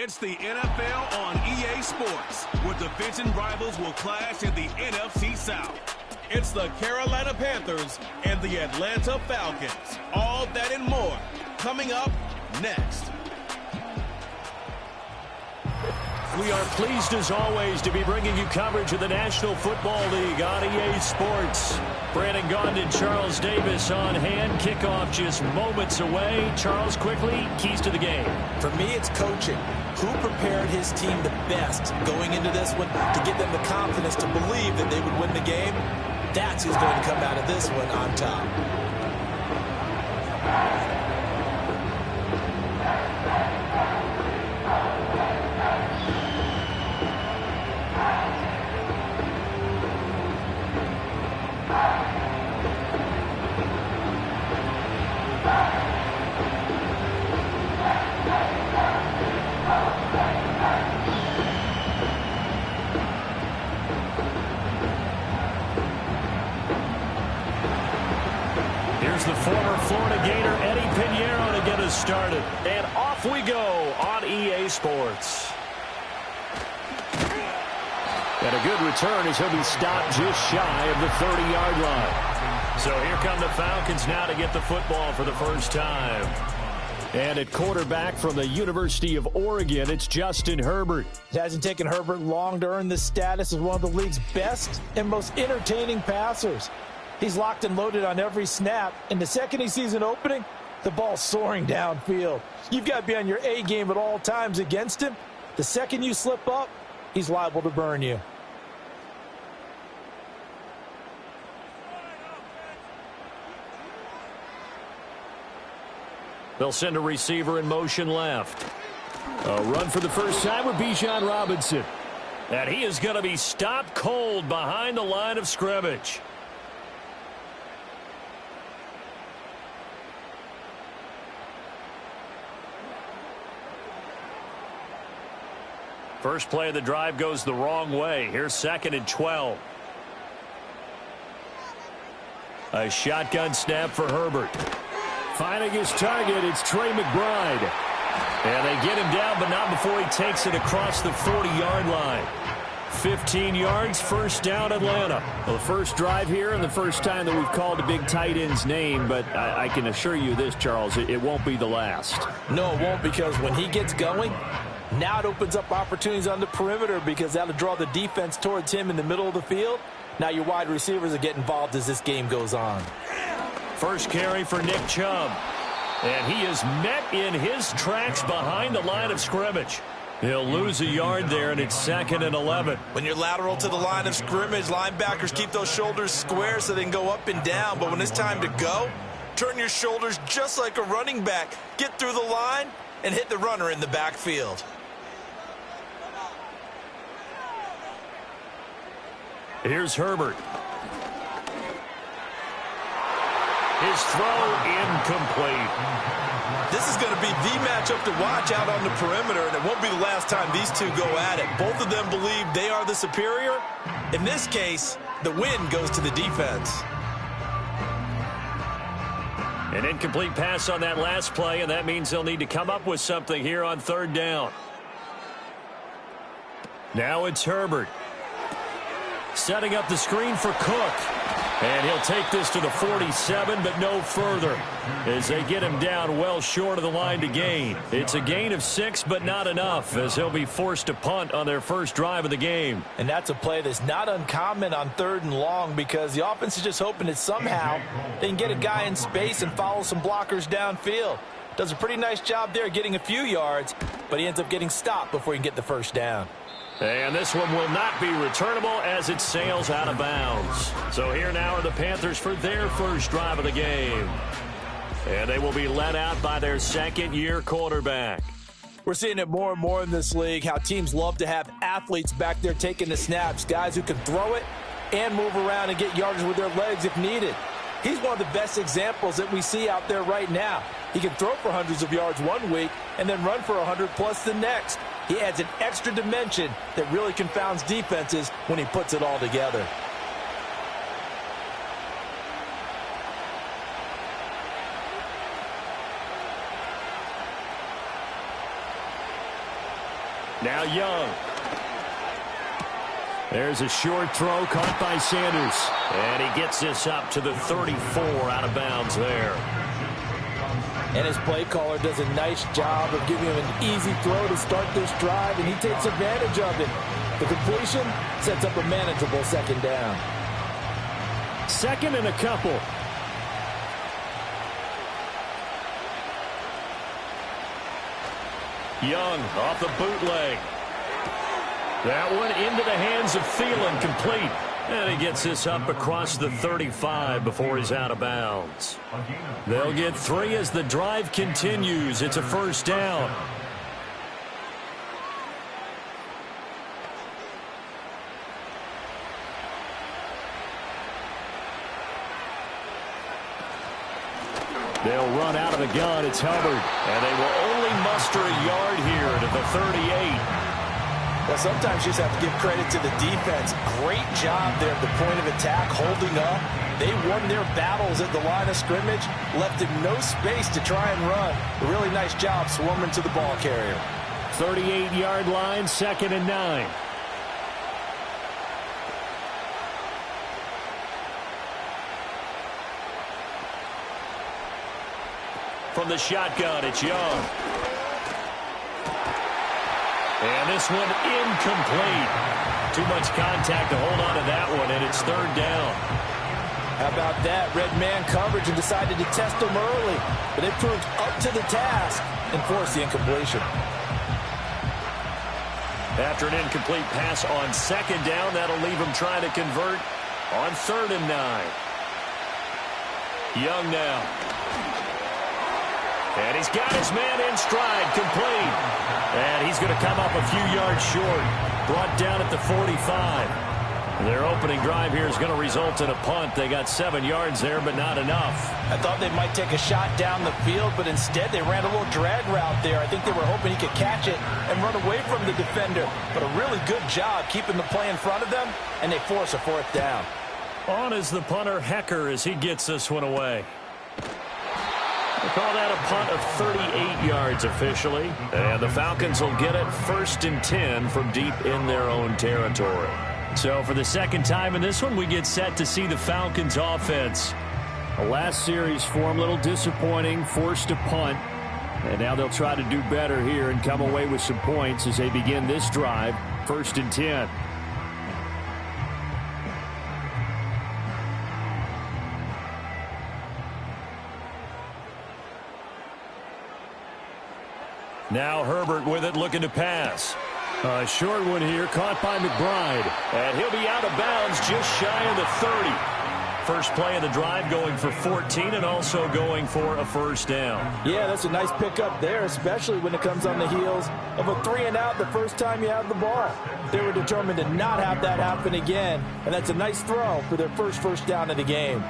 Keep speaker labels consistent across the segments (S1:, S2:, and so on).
S1: It's the NFL on EA Sports, where division rivals will clash in the NFC South. It's the Carolina Panthers and the Atlanta Falcons. All that and more coming up next.
S2: We are pleased, as always, to be bringing you coverage of the National Football League on EA Sports. Brandon Gaudin and Charles Davis on hand. Kickoff just moments away. Charles, quickly, keys to the game.
S3: For me, it's coaching. Who prepared his team the best going into this one to give them the confidence to believe that they would win the game? That's who's going to come out of this one on top.
S2: Here's the former Florida Gator, Eddie Pinheiro, to get us started. And off we go on EA Sports. And a good return as he'll be stopped just shy of the 30-yard line. So here come the Falcons now to get the football for the first time. And at quarterback from the University of Oregon, it's Justin Herbert.
S3: It hasn't taken Herbert long to earn this status as one of the league's best and most entertaining passers. He's locked and loaded on every snap, and the second he sees an opening, the ball's soaring downfield. You've got to be on your A game at all times against him. The second you slip up, he's liable to burn you.
S2: They'll send a receiver in motion left. A run for the first time with Bijan Robinson. And he is going to be stopped cold behind the line of scrimmage. First play of the drive goes the wrong way. Here's 2nd and 12. A shotgun snap for Herbert. Finding his target, it's Trey McBride. And they get him down, but not before he takes it across the 40-yard line. 15 yards, first down, Atlanta.
S4: Well, the first drive here and the first time that we've called a big tight end's name, but I can assure you this, Charles, it won't be the last.
S3: No, it won't, because when he gets going, now it opens up opportunities on the perimeter because that'll draw the defense towards him in the middle of the field. Now your wide receivers will get involved as this game goes on.
S2: First carry for Nick Chubb. And he is met in his tracks behind the line of scrimmage. He'll lose a yard there, and it's 2nd and 11.
S3: When you're lateral to the line of scrimmage, linebackers keep those shoulders square so they can go up and down. But when it's time to go, turn your shoulders just like a running back. Get through the line and hit the runner in the backfield.
S2: Here's Herbert. His throw incomplete.
S3: This is going to be the matchup to watch out on the perimeter, and it won't be the last time these two go at it. Both of them believe they are the superior. In this case, the win goes to the defense.
S2: An incomplete pass on that last play, and that means they'll need to come up with something here on 3rd down. Now it's Herbert. Setting up the screen for Cook. And he'll take this to the 47, but no further, as they get him down well short of the line to gain. It's a gain of 6, but not enough, as he'll be forced to punt on their first drive of the game.
S3: And that's a play that's not uncommon on 3rd and long, because the offense is just hoping that somehow they can get a guy in space and follow some blockers downfield. Does a pretty nice job there getting a few yards, but he ends up getting stopped before he can get the first down.
S2: And this one will not be returnable as it sails out of bounds. So here now are the Panthers for their first drive of the game. And they will be led out by their second-year quarterback.
S3: We're seeing it more and more in this league, how teams love to have athletes back there taking the snaps, guys who can throw it and move around and get yardage with their legs if needed. He's one of the best examples that we see out there right now. He can throw for hundreds of yards one week and then run for 100+ the next. He adds an extra dimension that really confounds defenses when he puts it all together.
S2: Now Young. There's a short throw caught by Sanders. And he gets this up to the 34 out of bounds there.
S3: And his play caller does a nice job of giving him an easy throw to start this drive, and he takes advantage of it. The completion sets up a manageable second down.
S4: Second and a couple.
S2: Young off the bootleg. That one into the hands of Thielen, complete. And he gets this up across the 35 before he's out of bounds. They'll get 3 as the drive continues. It's a first down. They'll run out of the gun. It's Hubbard. And they will only muster a yard here to the 38.
S3: Well, sometimes you just have to give credit to the defense. Great job there at the point of attack, holding up. They won their battles at the line of scrimmage, left him no space to try and run. A really nice job swarming to the ball carrier.
S4: 38-yard line, 2nd and 9.
S2: From the shotgun, it's Young. And this one incomplete. Too much contact to hold on to that one, and it's 3rd down.
S3: How about that? Red man coverage and decided to test him early. But it proved up to the task and forced the incompletion.
S2: After an incomplete pass on 2nd down, that'll leave him trying to convert on 3rd and 9. Young now. And he's got his man in stride, complete. And he's going to come up a few yards short. Brought down at the 45. Their opening drive here is going to result in a punt. They got 7 yards there, but not enough.
S3: I thought they might take a shot down the field, but instead they ran a little drag route there. I think they were hoping he could catch it and run away from the defender. But a really good job keeping the play in front of them, and they force a 4th down.
S2: On is the punter, Hecker, as he gets this one away. They call that a punt of 38 yards officially. And the Falcons will get it 1st and 10 from deep in their own territory. So for the second time in this one, we get set to see the Falcons offense.
S4: The last series for them, a little disappointing, forced a punt. And now they'll try to do better here and come away with some points as they begin this drive, 1st and 10.
S2: Now Herbert with it, looking to pass.
S4: A short one here, caught by McBride.
S2: And he'll be out of bounds just shy of the 30. First play of the drive going for 14 and also going for a 1st down.
S3: Yeah, that's a nice pickup there, especially when it comes on the heels of a 3-and-out the first time you have the ball. They were determined to not have that happen again, and that's a nice throw for their first down of the game.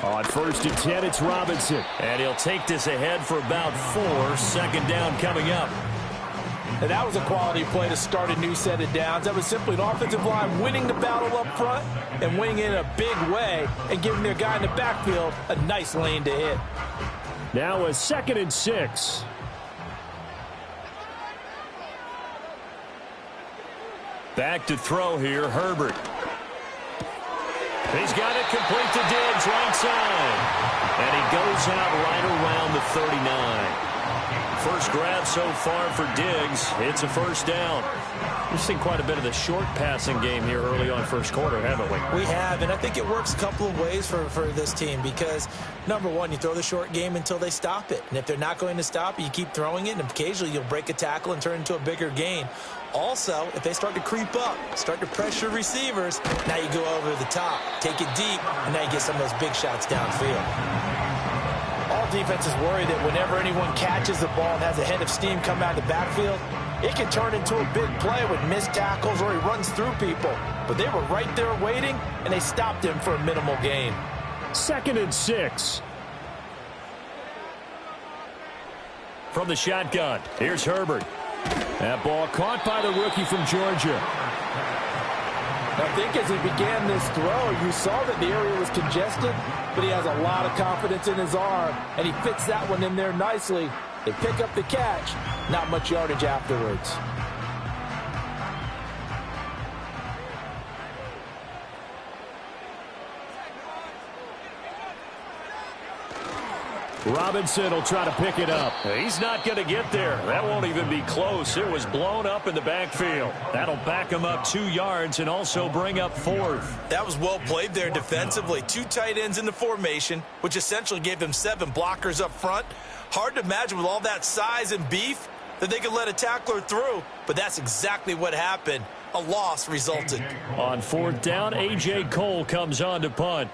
S4: On 1st and 10, it's Robinson.
S2: And he'll take this ahead for about 4. 2nd down coming up.
S3: And that was a quality play to start a new set of downs. That was simply an offensive line winning the battle up front and winning it in a big way and giving their guy in the backfield a nice lane to hit.
S4: Now a 2nd and 6.
S2: Back to throw here, Herbert. He's got it complete to Diggs, right side. And he goes out right around the 39. First grab so far for Diggs. It's a 1st down. We've seen quite a bit of the short passing game here early on 1st quarter, haven't we?
S5: We have, and I think it works a couple of ways for this team because, number one, you throw the short game until they stop it. And if they're not going to stop it, you keep throwing it, and occasionally you'll break a tackle and turn it into a bigger gain. Also, if they start to creep up, start to pressure receivers, now you go over the top, take it deep, and now you get some of those big shots downfield.
S3: All defenses worry that whenever anyone catches the ball and has a head of steam come out of the backfield, it can turn into a big play with missed tackles or he runs through people. But they were right there waiting, and they stopped him for a minimal gain.
S4: 2nd and 6.
S2: From the shotgun, here's Herbert.
S4: That ball caught by the rookie from Georgia.
S3: I think as he began this throw, you saw that the area was congested, but he has a lot of confidence in his arm, and he fits that one in there nicely. They pick up the catch, not much yardage afterwards.
S4: Robinson will try to pick it up.
S2: He's not going to get there. That won't even be close. It was blown up in the backfield. That'll back him up 2 yards and also bring up 4th.
S5: That was well played there defensively. 2 tight ends in the formation, which essentially gave them 7 blockers up front. Hard to imagine with all that size and beef that they could let a tackler through, but that's exactly what happened. A loss resulted.
S2: On 4th down, A.J. Cole comes on to punt.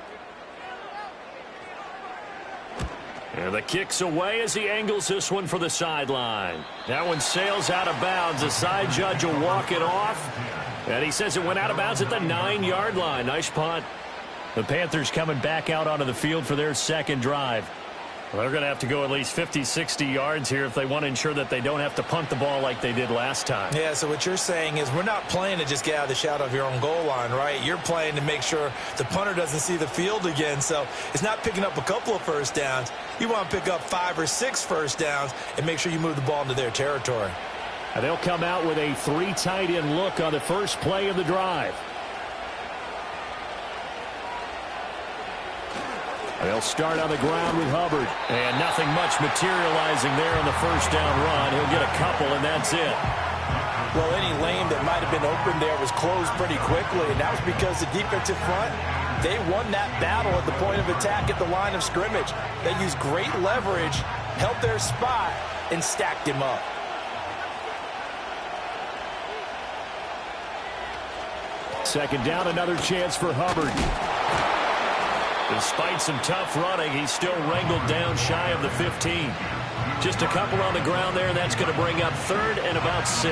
S2: And the kick's away as he angles this one for the sideline. That one sails out of bounds. The side judge will walk it off. And he says it went out of bounds at the 9-yard line. Nice punt. The Panthers coming back out onto the field for their second drive. Well, they're going to have to go at least 50, 60 yards here if they want to ensure that they don't have to punt the ball like they did last time.
S5: Yeah, so what you're saying is we're not playing to just get out of the shadow of your own goal line, right? You're playing to make sure the punter doesn't see the field again. So it's not picking up a couple of first downs. You want to pick up 5 or 6 first downs and make sure you move the ball into their territory.
S4: And they'll come out with a 3 tight end look on the first play of the drive. They'll start on the ground with Hubbard.
S2: And nothing much materializing there on the first down run. He'll get a couple, and that's it.
S3: Well, any lane that might have been open there was closed pretty quickly, and that was because the defensive front, they won that battle at the point of attack at the line of scrimmage. They used great leverage, held their spot, and stacked him up.
S4: Second down, another chance for Hubbard.
S2: Despite some tough running, he's still wrangled down shy of the 15. Just a couple on the ground there. That's going to bring up 3rd and about 6.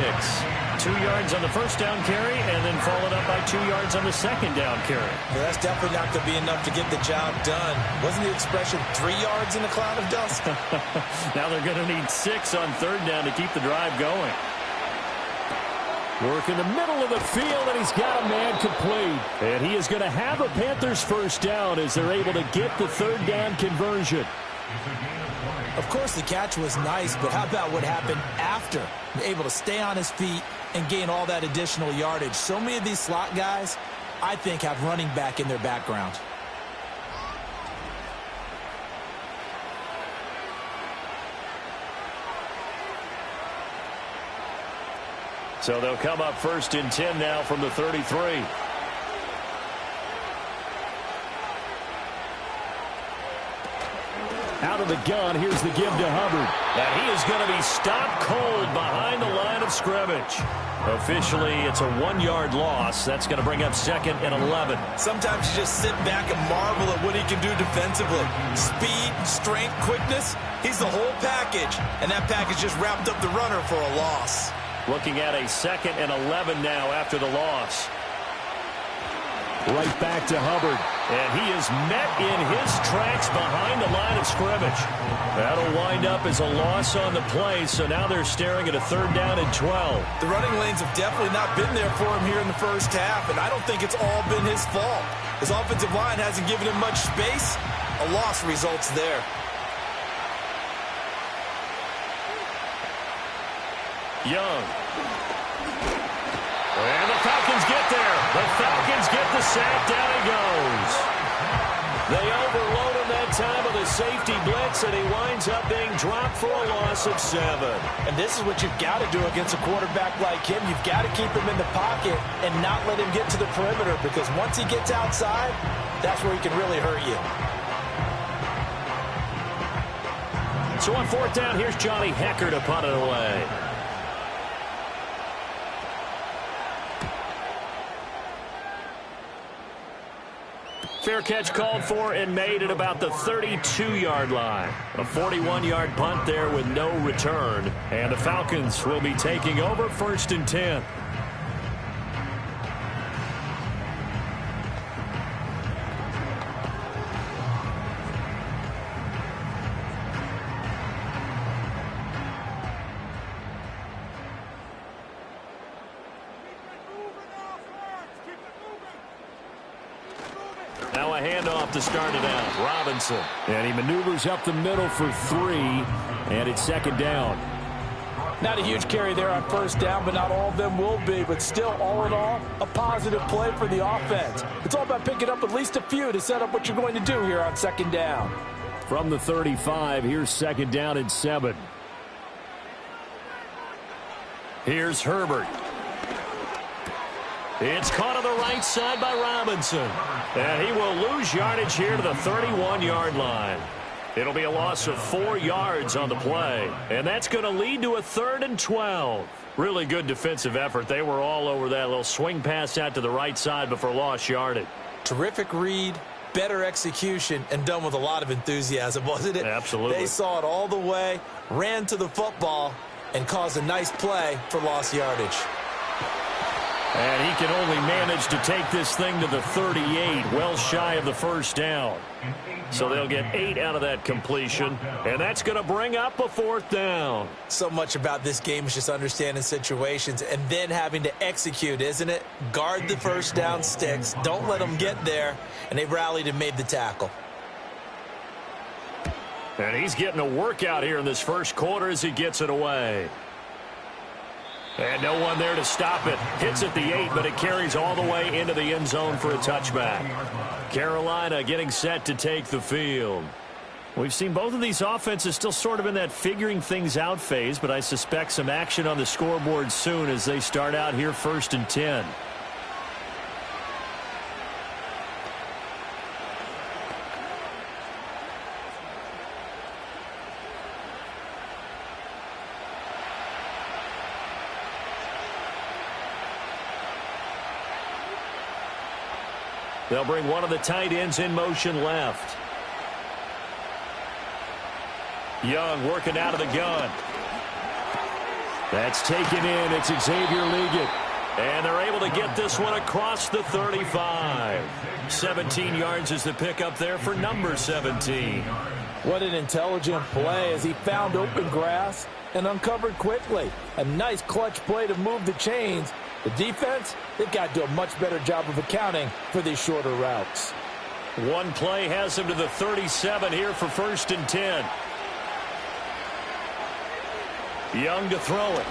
S2: 2 yards on the first down carry, and then followed up by 2 yards on the second down carry.
S5: Well, that's definitely not going to be enough to get the job done. Wasn't the expression 3 yards in a cloud of dust?
S2: Now they're going to need 6 on 3rd down to keep the drive going.
S4: Work in the middle of the field, and he's got a man complete. And he is going to have a Panthers first down as they're able to get the 3rd down conversion.
S5: Of course, the catch was nice, but how about what happened after? Able to stay on his feet and gain all that additional yardage. So many of these slot guys, I think, have running back in their background.
S2: So they'll come up 1st and 10 now from the 33.
S4: Out of the gun, here's the give to Hubbard.
S2: And he is going to be stopped cold behind the line of scrimmage. Officially, it's a 1-yard loss. That's going to bring up 2nd and 11.
S5: Sometimes you just sit back and marvel at what he can do defensively. Speed, strength, quickness, he's the whole package. And that package just wrapped up the runner for a loss.
S2: Looking at a 2nd and 11 now after the loss.
S4: Right back to Hubbard.
S2: And he is met in his tracks behind the line of scrimmage. That'll wind up as a loss on the play, so now they're staring at a 3rd down and 12.
S5: The running lanes have definitely not been there for him here in the first half, and I don't think it's all been his fault. His offensive line hasn't given him much space. A loss results there.
S2: Young. And the Falcons get there. The Falcons get the sack. Down he goes. They overload him that time with a safety blitz, and he winds up being dropped for a loss of 7.
S3: And this is what you've got to do against a quarterback like him. You've got to keep him in the pocket and not let him get to the perimeter, because once he gets outside, that's where he can really hurt you.
S2: So on 4th down, here's Johnny Hecker to punt it away. Fair catch called for and made at about the 32-yard line. A 41-yard punt there with no return. And the Falcons will be taking over 1st and 10. Now a handoff to start it out. Robinson.
S4: And he maneuvers up the middle for 3, and it's second down.
S3: Not a huge carry there on first down, but not all of them will be. But still, all in all, a positive play for the offense. It's all about picking up at least a few to set up what you're going to do here on second down.
S4: From the 35, here's second down and 7.
S2: Here's Herbert. It's caught on the right side by Robinson. And he will lose yardage here to the 31-yard line. It'll be a loss of 4 yards on the play. And that's going to lead to a 3rd and 12. Really good defensive effort. They were all over that little swing pass out to the right side before lost yardage.
S5: Terrific read, better execution, and done with a lot of enthusiasm, wasn't it?
S2: Absolutely.
S5: They saw it all the way, ran to the football, and caused a nice play for lost yardage.
S2: And he can only manage to take this thing to the 38, well shy of the first down. So they'll get 8 out of that completion, and that's going to bring up a 4th down.
S5: So much about this game is just understanding situations and then having to execute, isn't it? Guard the first down sticks. Don't let them get there, and they rallied and made the tackle.
S2: And he's getting a workout here in this first quarter as he gets it away. And no one there to stop it. Hits at the 8, but it carries all the way into the end zone for a touchback. Carolina getting set to take the field. We've seen both of these offenses still sort of in that figuring things out phase, but I suspect some action on the scoreboard soon as they start out here 1st and 10. They'll bring one of the tight ends in motion left. Young working out of the gun. That's taken in. It's Xavier Liggett. And they're able to get this one across the 35. 17 yards is the pickup there for number 17.
S3: What an intelligent play as he found open grass and uncovered quickly. A nice clutch play to move the chains. The defense, they've got to do a much better job of accounting for these shorter routes.
S2: One play has him to the 37 here for 1st and 10. Young to throw it.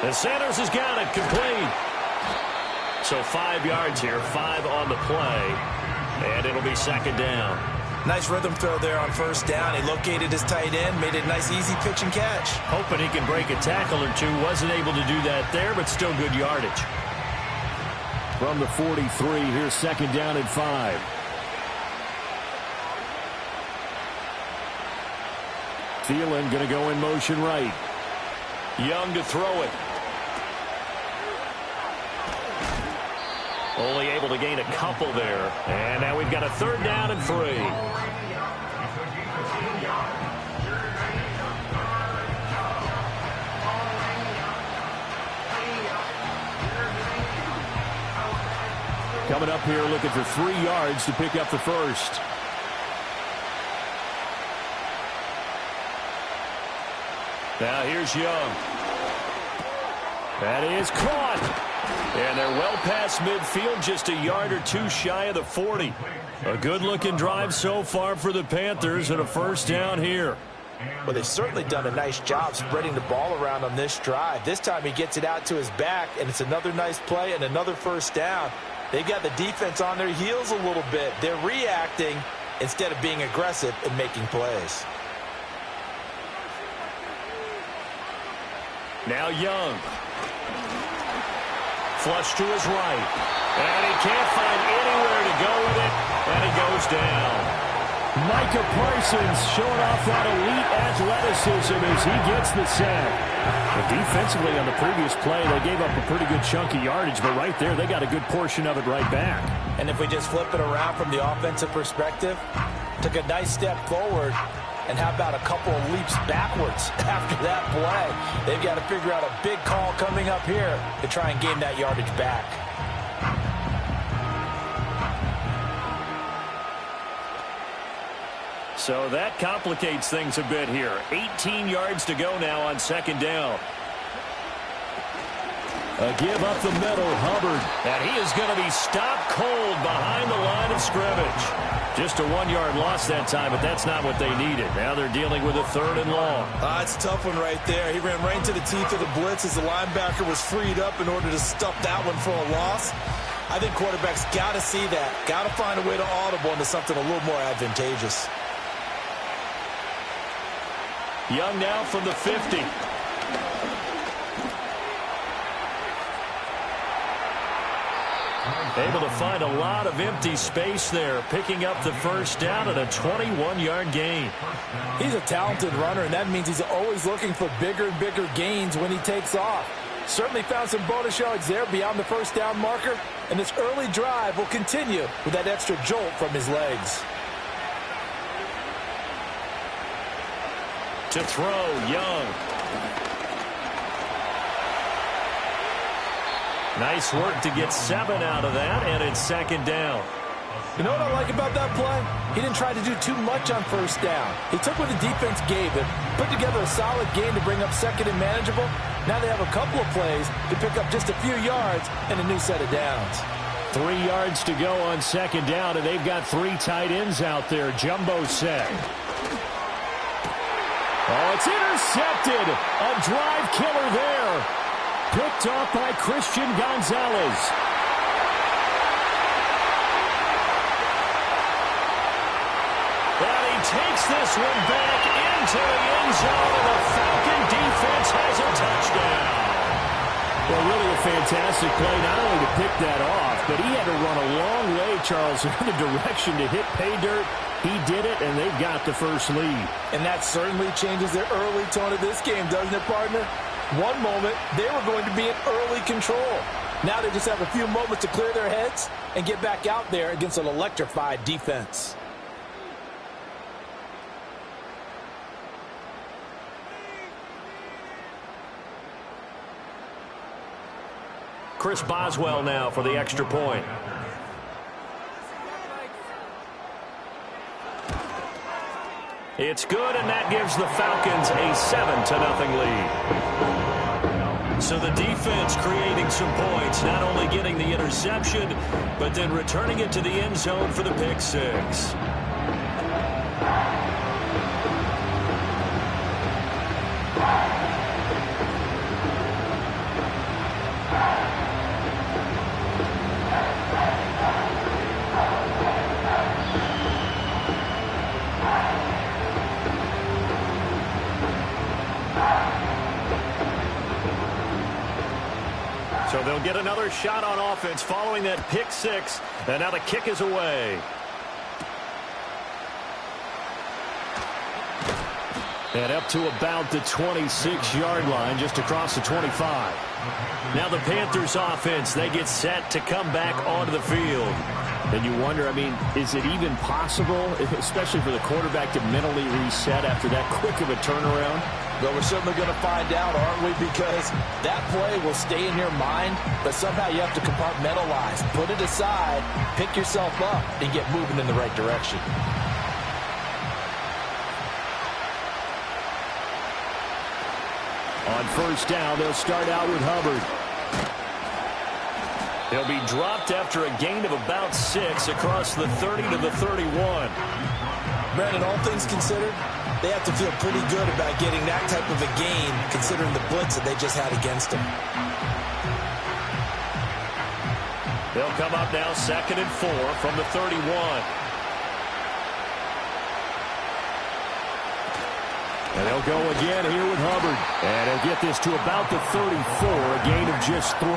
S2: And Sanders has got it complete. So 5 yards here, 5 on the play. And it'll be second down.
S5: Nice rhythm throw there on first down. He located his tight end, made it a nice easy pitch and catch.
S2: Hoping he can break a tackle or two. Wasn't able to do that there, but still good yardage.
S4: From the 43, here's second down and 5. Thielen going to go in motion right.
S2: Young to throw it. Only able to gain a couple there. And now we've got a 3rd down and 3.
S4: Coming up here looking for 3 yards to pick up the first.
S2: Now here's Young. That is caught. And they're well past midfield, just a yard or two shy of the 40. A good-looking drive so far for the Panthers and a first down here.
S5: Well, they've certainly done a nice job spreading the ball around on this drive. This time he gets it out to his back, and it's another nice play and another first down. They've got the defense on their heels a little bit. They're reacting instead of being aggressive and making plays.
S2: Now Young. Flush to his right. And he can't find anywhere to go with it. And he goes down.
S4: Micah Parsons showing off that elite athleticism as he gets the sack. But defensively on the previous play, they gave up a pretty good chunk of yardage. But right there, they got a good portion of it right back.
S5: And if we just flip it around from the offensive perspective, took a nice step forward. And how about a couple of leaps backwards after that play? They've got to figure out a big call coming up here to try and gain that yardage back.
S2: So that complicates things a bit here. 18 yards to go now on second down. A give up the middle, Hubbard. And he is going to be stopped cold behind the line of scrimmage. Just a 1-yard loss that time, but that's not what they needed. Now they're dealing with a 3rd and long.
S5: It's a tough one right there. He ran right into the teeth of the blitz as the linebacker was freed up in order to stuff that one for a loss. I think quarterbacks got to see that. Got to find a way to audible into something a little more advantageous.
S2: Young now from the 50. Able to find a lot of empty space there, picking up the first down at a 21-yard gain.
S3: He's a talented runner, and that means he's always looking for bigger and bigger gains when he takes off. Certainly found some bonus yards there beyond the first down marker, and this early drive will continue with that extra jolt from his legs.
S2: To throw, Young. Nice work to get 7 out of that, and it's 2nd down.
S3: You know what I like about that play? He didn't try to do too much on first down. He took what the defense gave him, put together a solid game to bring up 2nd and manageable. Now they have a couple of plays to pick up just a few yards and a new set of downs.
S4: 3 yards to go on 2nd down, and they've got 3 tight ends out there. Jumbo set. Oh, it's intercepted. A drive killer there. Picked off by Christian Gonzalez.
S2: And he takes this one back into the end zone, and the Falcon defense has a touchdown.
S4: Well, really a fantastic play, not only to pick that off, but he had to run a long way, Charles, in the direction to hit pay dirt. He did it, and they've got the first lead.
S3: And that certainly changes the early tone of this game, doesn't it, partner? One moment, they were going to be in early control. Now they just have a few moments to clear their heads and get back out there against an electrified defense.
S2: Chris Boswell now for the extra point. It's good, and that gives the Falcons a 7-0 lead. So the defense creating some points, not only getting the interception, but then returning it to the end zone for the pick six. So they'll get another shot on offense following that pick six, and now the kick is away. And up to about the 26-yard line, just across the 25. Now the Panthers offense, they get set to come back onto the field. And you wonder, I mean, is it even possible, especially for the quarterback, to mentally reset after that quick of a turnaround?
S3: Well, we're certainly going to find out, aren't we? Because that play will stay in your mind, but somehow you have to compartmentalize. Put it aside, pick yourself up, and get moving in the right direction.
S4: On first down, they'll start out with Hubbard.
S2: He'll be dropped after a gain of about 6 across the 30 to the 31.
S5: Brandon, all things considered, they have to feel pretty good about getting that type of a gain, considering the blitz that they just had against them.
S2: They'll come up now 2nd and 4 from the 31.
S4: And they'll go again here with Hubbard. And they'll get this to about the 34, a gain of just 3.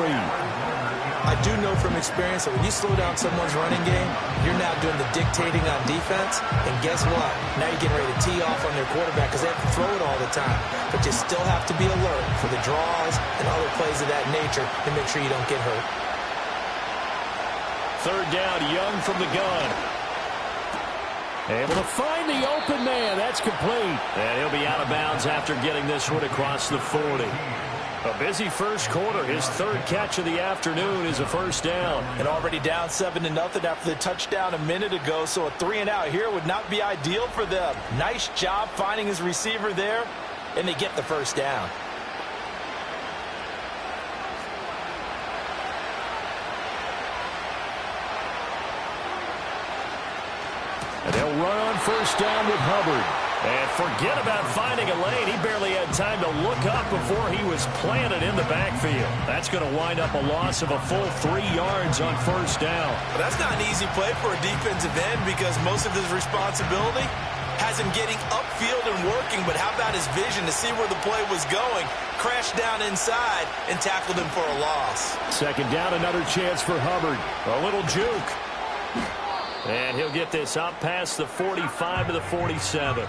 S5: I do know from experience that when you slow down someone's running game, you're now doing the dictating on defense. And guess what? Now you're getting ready to tee off on their quarterback because they have to throw it all the time. But you still have to be alert for the draws and other plays of that nature to make sure you don't get hurt.
S2: 3rd down, Young from the gun.
S4: Able to find the open man. That's complete.
S2: And he'll be out of bounds after getting this one across the 40. A busy first quarter. His 3rd catch of the afternoon is a first down.
S3: And already down 7-0 after the touchdown a minute ago, so a 3-and-out here would not be ideal for them. Nice job finding his receiver there, and they get the first down.
S4: And they'll run on first down with Hubbard.
S2: And forget about finding a lane. He barely had time to look up before he was planted in the backfield. That's going to wind up a loss of a full 3 yards on first down.
S5: Well, that's not an easy play for a defensive end because most of his responsibility has him getting upfield and working, but how about his vision to see where the play was going, crashed down inside, and tackled him for a loss.
S4: Second down, another chance for Hubbard.
S2: A little juke. And he'll get this up past the 45 to the 47.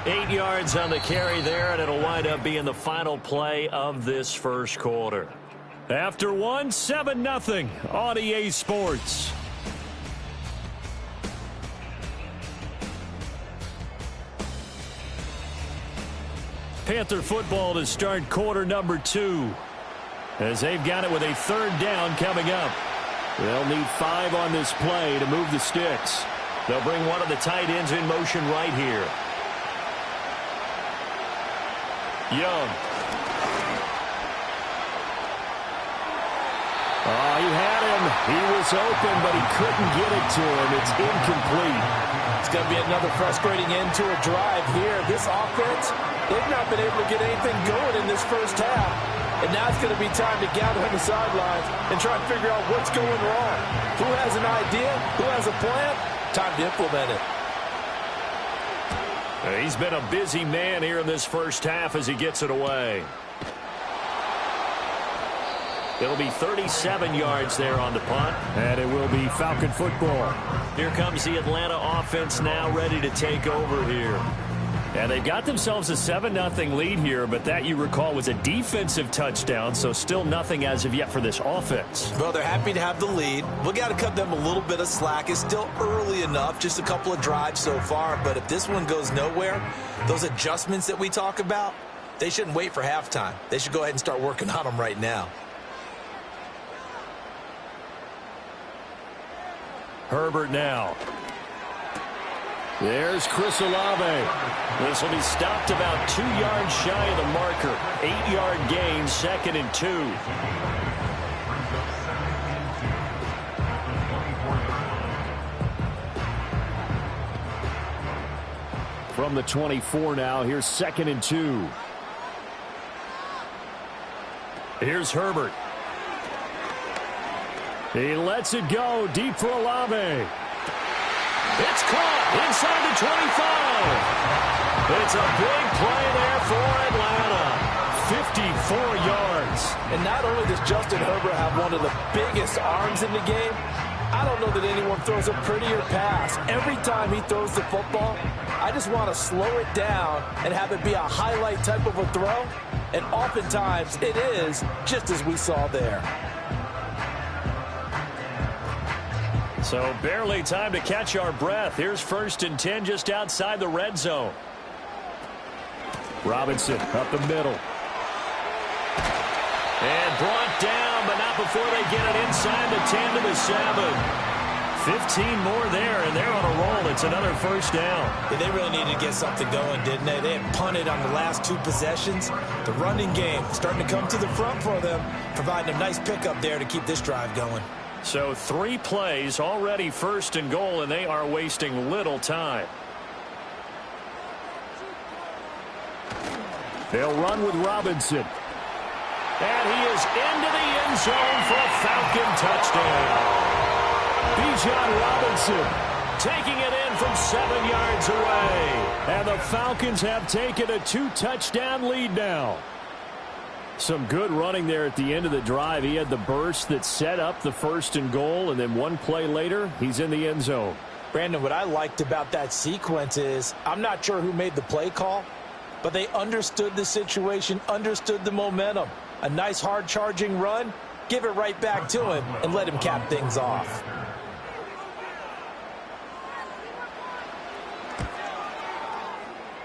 S2: 8 yards on the carry there, and it'll wind up being the final play of this first quarter.
S4: After one, 7-0 on EA Sports. Panther football to start quarter number 2. As they've got it with a third down coming up. They'll need 5 on this play to move the sticks.
S2: They'll bring one of the tight ends in motion right here. Young.
S4: Oh, he had him. He was open, but he couldn't get it to him. It's incomplete.
S3: It's going to be another frustrating end to a drive here. This offense, they've not been able to get anything going in this first half. And now it's going to be time to gather on the sidelines and try and figure out what's going wrong. Who has an idea? Who has a plan? Time to implement it.
S2: He's been a busy man here in this first half as he gets it away. It'll be 37 yards there on the punt.
S4: And it will be Falcon football.
S2: Here comes the Atlanta offense now ready to take over here.
S4: And they've got themselves a 7-0 lead here, but that, you recall, was a defensive touchdown, so still nothing as of yet for this offense.
S5: Well, they're happy to have the lead. We got to cut them a little bit of slack. It's still early enough, just a couple of drives so far, but if this one goes nowhere, those adjustments that we talk about, they shouldn't wait for halftime. They should go ahead and start working on them right now.
S4: Herbert now. There's Chris Olave.
S2: This will be stopped about 2 yards shy of the marker. 8-yard gain, 2nd and 2.
S4: From the 24 now, here's 2nd and 2. Here's Herbert. He lets it go deep for Olave.
S2: It's caught inside the 25. It's a big play there for Atlanta.
S4: 54 yards.
S3: And not only does Justin Herbert have one of the biggest arms in the game, I don't know that anyone throws a prettier pass. Every time he throws the football, I just want to slow it down and have it be a highlight type of a throw. And oftentimes it is, just as we saw there.
S2: So barely time to catch our breath. Here's 1st and 10 just outside the red zone.
S4: Robinson up the middle.
S2: And brought down, but not before they get it inside the 10 to the 7. 15 more there, and they're on a roll. It's another first down.
S5: Yeah, they really needed to get something going, didn't they? They had punted on the last 2 possessions. The running game starting to come to the front for them, providing a nice pickup there to keep this drive going.
S2: So 3 plays, already 1st and goal, and they are wasting little time.
S4: They'll run with Robinson.
S2: And he is into the end zone for a Falcon touchdown.
S4: Bijan Robinson
S2: taking it in from 7 yards away.
S4: And the Falcons have taken a 2-touchdown lead now. Some good running there at the end of the drive. He had the burst that set up the 1st and goal, and then 1 play later, he's in the end zone.
S5: Brandon, what I liked about that sequence is I'm not sure who made the play call, but they understood the situation, understood the momentum. A nice hard-charging run, give it right back to him, and let him cap things off.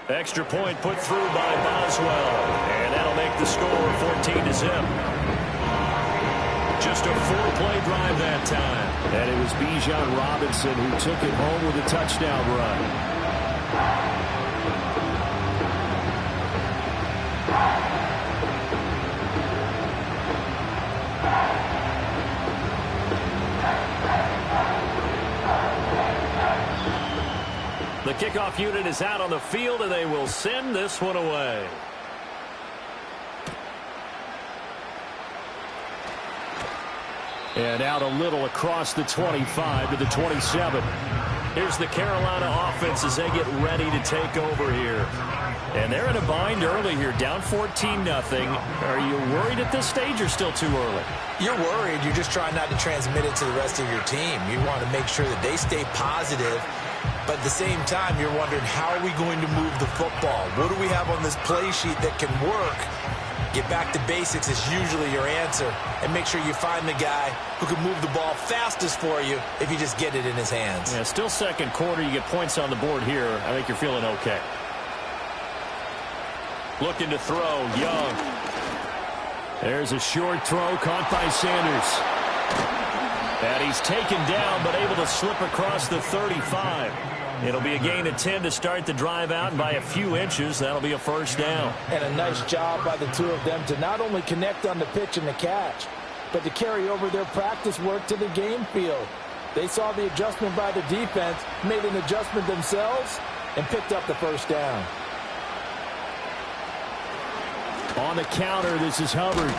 S2: Extra point put through by Boswell. And that'll make the score 14-0. Just a 4-play drive that time.
S4: And it was Bijan Robinson who took it home with a touchdown run.
S2: kickoff unit is out on the field, and they will send this one away. And out a little across the 25 to the 27. Here's the Carolina offense as they get ready to take over here. And they're in a bind early here, down 14-0. Are you worried at this stage or still too early?
S5: You're worried. You're just trying not to transmit it to the rest of your team. You want to make sure that they stay positive. But at the same time, you're wondering, how are we going to move the football? What do we have on this play sheet that can work? Get back to basics is usually your answer. And make sure you find the guy who can move the ball fastest for you if you just get it in his hands.
S2: Yeah, still second quarter. You get points on the board here. I think you're feeling okay. Looking to throw, Young. There's a short throw caught by Sanders. And he's taken down, but able to slip across the 35. It'll be a gain of 10 to start the drive out, and by a few inches, that'll be a first down.
S3: And a nice job by the two of them to not only connect on the pitch and the catch, but to carry over their practice work to the game field. They saw the adjustment by the defense, made an adjustment themselves, and picked up the first down.
S2: On the counter, this is Hubbard.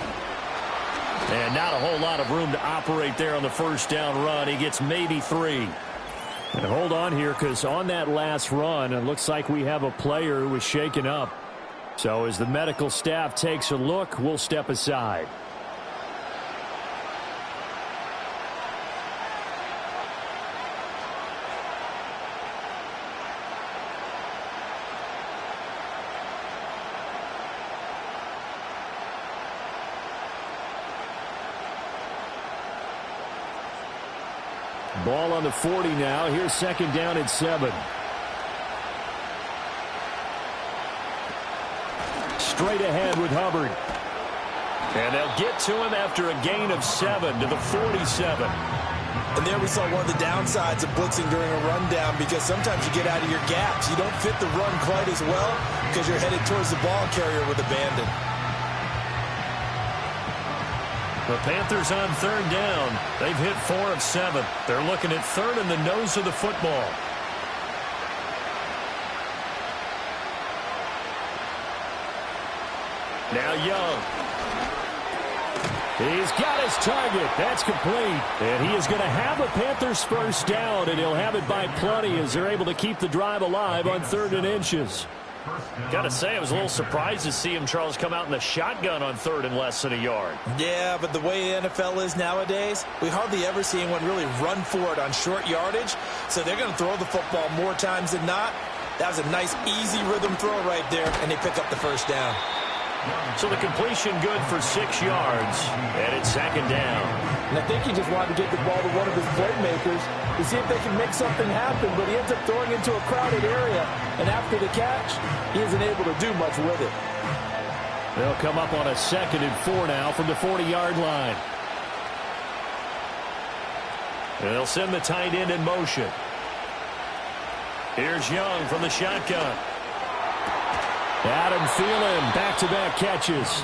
S2: And not a whole lot of room to operate there on the first down run. He gets maybe 3. And hold on here, because on that last run, it looks like we have a player who was shaken up. So as the medical staff takes a look, we'll step aside. Ball on the 40 now. Here's second down at 7. Straight ahead with Hubbard. And they'll get to him after a gain of 7 to the 47.
S5: And there we saw one of the downsides of blitzing during a rundown, because sometimes you get out of your gaps. You don't fit the run quite as well because you're headed towards the ball carrier with abandon.
S2: The Panthers on third down. They've hit 4 of 7. They're looking at third in the nose of the football. Now Young. He's got his target. That's complete. And he is going to have a Panthers first down, and he'll have it by plenty as they're able to keep the drive alive on 3rd and inches. Got to say, I was a little surprised to see him, Charles, come out in the shotgun on 3rd and less than a yard.
S5: Yeah, but the way the NFL is nowadays, we hardly ever see anyone really run for it on short yardage. So they're going to throw the football more times than not. That was a nice, easy rhythm throw right there, and they pick up the first down.
S2: So the completion good for 6 yards, and it's second down.
S3: And I think he just wanted to get the ball to one of his playmakers to see if they can make something happen, but he ends up throwing into a crowded area, and after the catch, he isn't able to do much with it.
S2: They'll come up on a 2nd and 4 now from the 40-yard line. And they'll send the tight end in motion. Here's Young from the shotgun. Adam Thielen, back-to-back catches.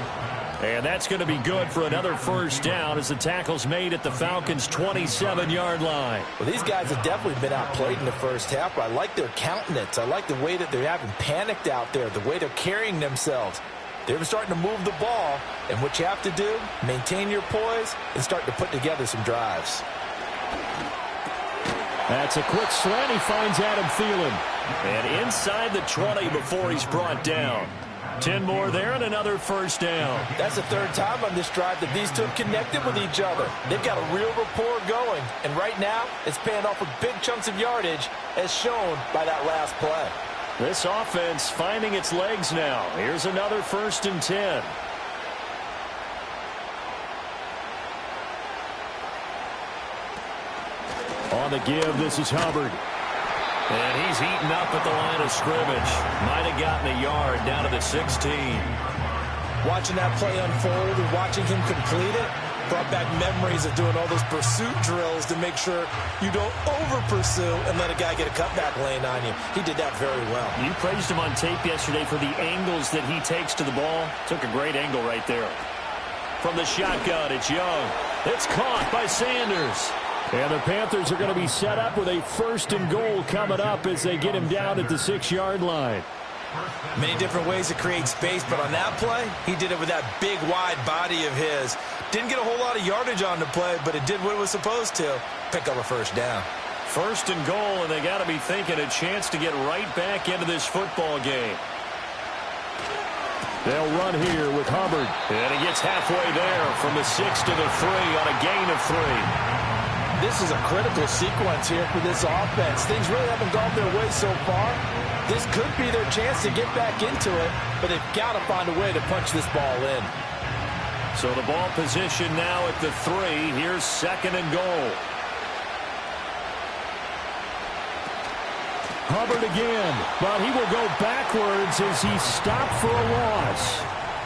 S2: And that's going to be good for another first down as the tackle's made at the Falcons' 27-yard line.
S5: Well, these guys have definitely been outplayed in the first half, but I like their countenance. I like the way that they haven't panicked out there, the way they're carrying themselves. They're starting to move the ball, and what you have to do, maintain your poise and start to put together some drives.
S2: That's a quick slant. He finds Adam Thielen. And inside the 20 before he's brought down. 10 more there and another first down.
S5: That's the 3rd time on this drive that these two have connected with each other. They've got a real rapport going. And right now, it's paying off with big chunks of yardage, as shown by that last play.
S2: This offense finding its legs now. Here's another 1st and 10. On the give, this is Hubbard. And he's heating up at the line of scrimmage. Might have gotten a yard down to the 16.
S5: Watching that play unfold and watching him complete it brought back memories of doing all those pursuit drills to make sure you don't over-pursue and let a guy get a cutback lane on you. He did that very well.
S2: You praised him on tape yesterday for the angles that he takes to the ball. Took a great angle right there. From the shotgun, it's Young. It's caught by Sanders.
S4: And the Panthers are going to be set up with a 1st and goal coming up as they get him down at the 6-yard line.
S5: Many different ways to create space, but on that play, he did it with that big, wide body of his. Didn't get a whole lot of yardage on the play, but it did what it was supposed to. Pick up a 1st down.
S2: 1st and goal, and they got to be thinking a chance to get right back into this football game.
S4: They'll run here with Hubbard.
S2: And he gets halfway there from the 6 to the 3 on a gain of 3.
S3: This is a critical sequence here for this offense. Things really haven't gone their way so far. This could be their chance to get back into it, but they've got to find a way to punch this ball in.
S2: So the ball position now at the 3. Here's 2nd and goal.
S4: Hubbard again, but he will go backwards as he stopped for a loss.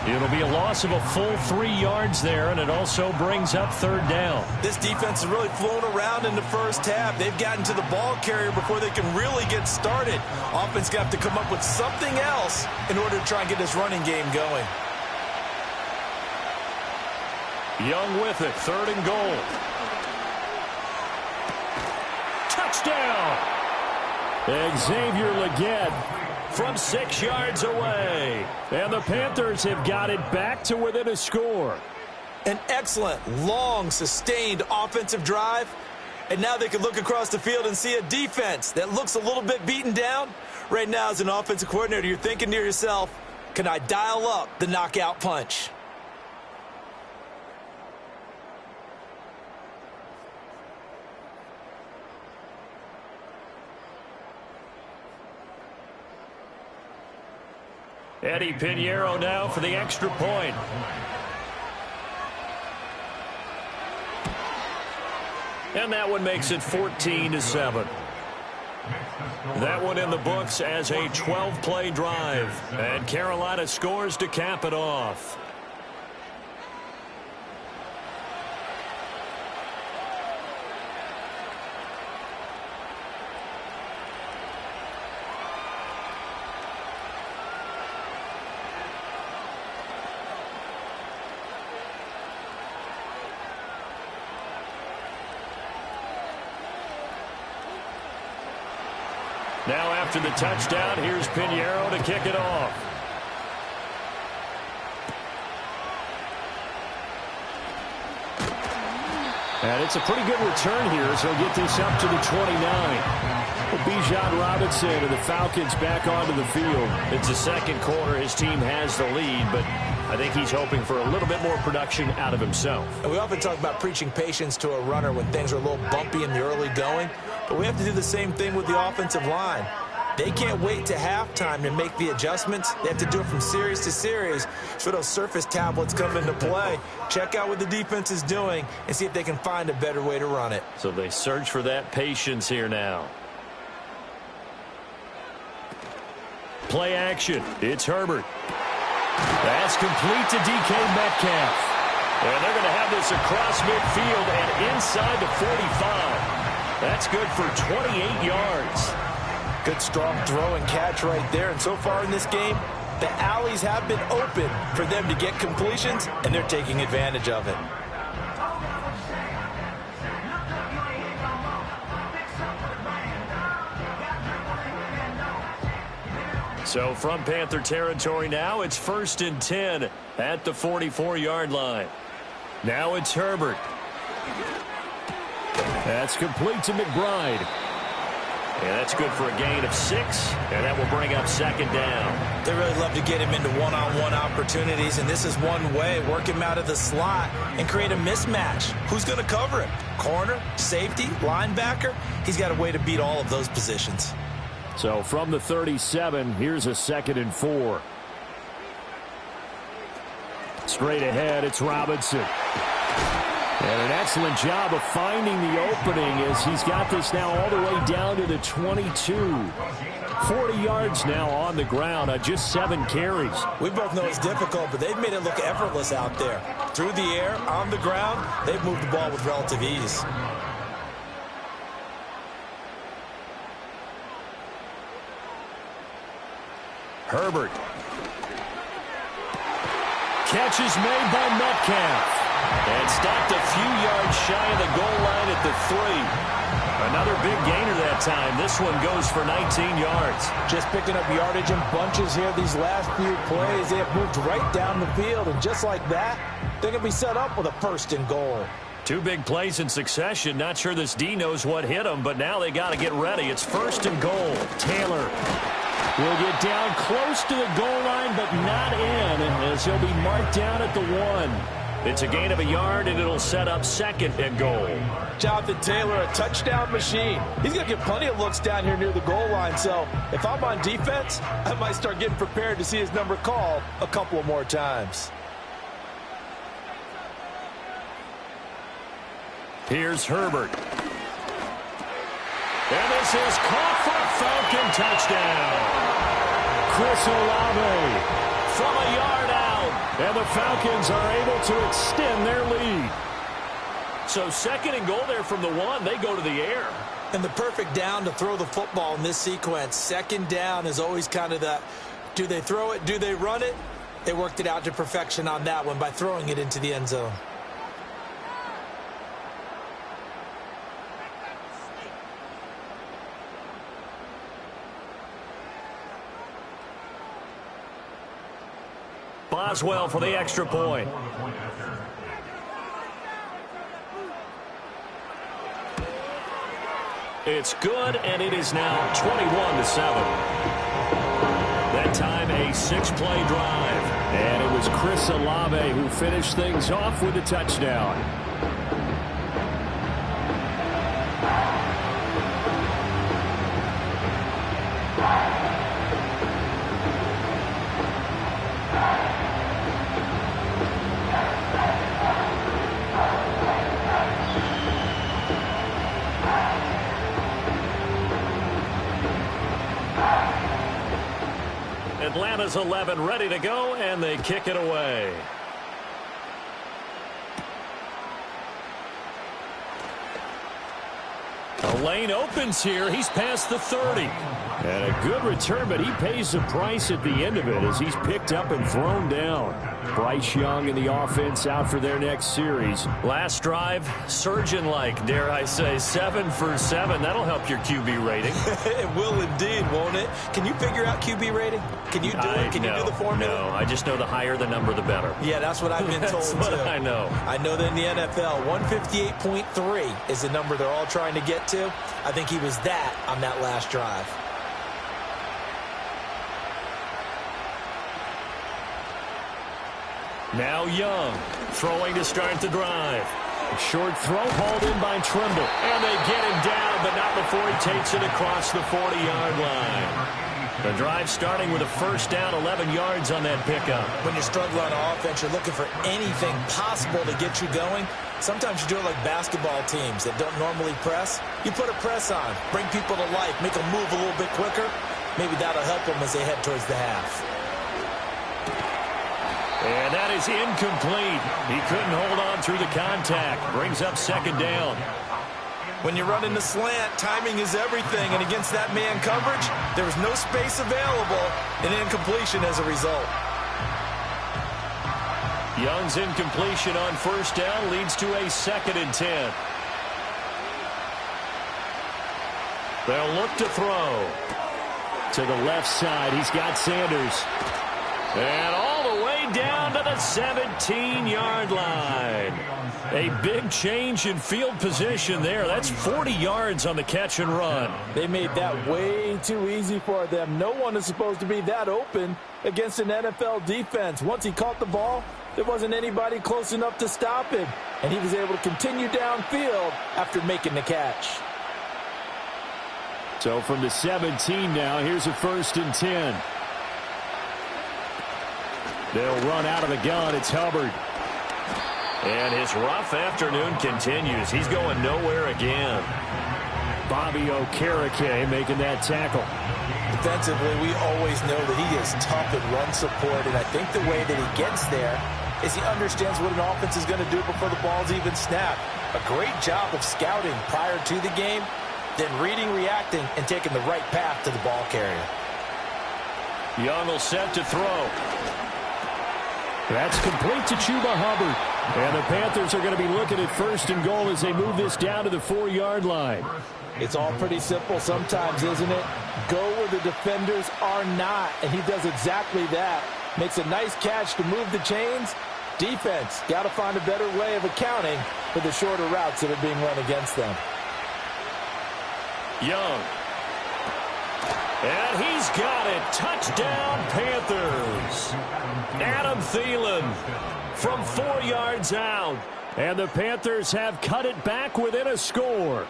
S2: It'll be a loss of a full 3 yards there, and it also brings up 3rd down.
S5: This defense has really flown around in the first half. They've gotten to the ball carrier before they can really get started. Offense got to come up with something else in order to try and get this running game going.
S2: Young with it, 3rd and goal.
S4: Touchdown! Xavier Legette
S2: from 6 yards away.
S4: And the Panthers have got it back to within a score.
S5: An excellent, long, sustained offensive drive. And now they can look across the field and see a defense that looks a little bit beaten down. Right now, as an offensive coordinator, you're thinking to yourself, can I dial up the knockout punch?
S2: Eddie Pinheiro now for the extra point. And that one makes it 14-7. That one in the books as a 12-play drive. And Carolina scores to cap it off. Now after the touchdown, here's Pinheiro to kick it off.
S4: And it's a pretty good return here as he'll get this up to the 29. Bijan Robinson and the Falcons back onto the field.
S2: It's the second quarter. His team has the lead, but I think he's hoping for a little bit more production out of himself.
S5: And we often talk about preaching patience to a runner when things are a little bumpy in the early going, but we have to do the same thing with the offensive line. They can't wait to halftime to make the adjustments. They have to do it from series to series so those surface tablets come into play. Check out what the defense is doing and see if they can find a better way to run it.
S2: So they search for that patience here now. Play action. It's Herbert. That's complete to DK Metcalf. And they're going to have this across midfield and inside the 45. That's good for 28 yards.
S5: Good strong throw and catch right there. And so far in this game, the alleys have been open for them to get completions, and they're taking advantage of it.
S2: So from Panther territory now, it's 1st and 10 at the 44-yard line. Now it's Herbert.
S4: That's complete to McBride.
S2: And that's good for a gain of 6, and that will bring up 2nd down.
S5: They really love to get him into one-on-one opportunities, and this is one way. Work him out of the slot and create a mismatch. Who's going to cover him? Corner, safety, linebacker? He's got a way to beat all of those positions.
S4: So from the 37, here's a 2nd and 4. Straight ahead, it's Robinson. And an excellent job of finding the opening as he's got this now all the way down to the 22. 40 yards now on the ground on just 7 carries.
S5: We both know it's difficult, but they've made it look effortless out there. Through the air, on the ground, they've moved the ball with relative ease.
S2: Herbert. Catch is made by Metcalf. And stopped a few yards shy of the goal line at the 3. Another big gainer that time. This one goes for 19 yards.
S3: Just picking up yardage in bunches here these last few plays. They have moved right down the field, and just like that, they're going to be set up with a 1st and goal.
S2: 2 big plays in succession. Not sure this D knows what hit him, but now they got to get ready. It's 1st and goal.
S4: Taylor will get down close to the goal line, but not in, as he'll be marked down at the 1.
S2: It's a gain of a yard, and it'll set up 2nd and goal.
S3: Jonathan Taylor, a touchdown machine. He's going to get plenty of looks down here near the goal line, so if I'm on defense, I might start getting prepared to see his number called a couple of more times.
S2: Here's Herbert. And this is caught for a Falcon touchdown.
S4: Chris Olave
S2: from a yard out.
S4: And the Falcons are able to extend their lead.
S2: So 2nd and goal there from the 1. They go to the air.
S5: And the perfect down to throw the football in this sequence. 2nd down is always kind of the, do they throw it, do they run it? They worked it out to perfection on that one by throwing it into the end zone.
S2: Boswell for the extra point. It's good, and it is now 21-7. That time a 6-play drive.
S4: And it was Chris Olave who finished things off with a touchdown.
S2: Atlanta's 11 ready to go, and they kick it away. The lane opens here. He's past the 30.
S4: And a good return, but he pays the price at the end of it as he's picked up and thrown down. Bryce Young and the offense out for their next series.
S2: Last drive, surgeon-like, dare I say, 7 for 7. That'll help your QB rating.
S5: It will indeed, won't it? Can you figure out QB rating? Can you do it? Can you do the formula?
S2: No, I just know the higher the number, the better.
S5: Yeah, that's what I've been told,
S2: That's what
S5: too.
S2: I know.
S5: I know that in the NFL, 158.3 is the number they're all trying to get to. I think he was that on that last drive.
S2: Now Young, throwing to start the drive.
S4: A short throw hauled in by Trimble.
S2: And they get him down, but not before he takes it across the 40-yard line. The drive starting with a 1st down, 11 yards on that pickup.
S5: When you're struggling on offense, you're looking for anything possible to get you going. Sometimes you do it like basketball teams that don't normally press. You put a press on, bring people to life, make them move a little bit quicker. Maybe that'll help them as they head towards the half.
S2: And that is incomplete. He couldn't hold on through the contact. Brings up 2nd down.
S5: When you're running the slant, timing is everything. And against that man coverage, there was no space available. And incompletion as a result.
S2: Young's incompletion on 1st down leads to a 2nd and 10. They'll look to throw.
S4: To the left side, he's got Sanders.
S2: And all the way down to the 17-yard line. A big change in field position there. That's 40 yards on the catch and run.
S3: They made that way too easy for them. No one is supposed to be that open against an NFL defense. Once he caught the ball, there wasn't anybody close enough to stop him. And he was able to continue downfield after making the catch.
S4: So from the 17 now, here's a 1st and 10. They'll run out of the gun. It's Hubbard.
S2: And his rough afternoon continues. He's going nowhere again.
S4: Bobby Okereke making that tackle.
S5: Defensively, we always know that he is tough in run support, and I think the way that he gets there is he understands what an offense is going to do before the ball's even snapped. A great job of scouting prior to the game, then reading, reacting, and taking the right path to the ball carrier.
S2: Young will set to throw.
S4: That's complete to Chuba Hubbard. And the Panthers are going to be looking at 1st and goal as they move this down to the 4-yard line.
S3: It's all pretty simple sometimes, isn't it? Go where the defenders are not, and he does exactly that. Makes a nice catch to move the chains. Defense, got to find a better way of accounting for the shorter routes that are being run against them.
S2: Young. And he's got it. Touchdown, Panthers. Adam Thielen from 4 yards out.
S4: And the Panthers have cut it back within a score.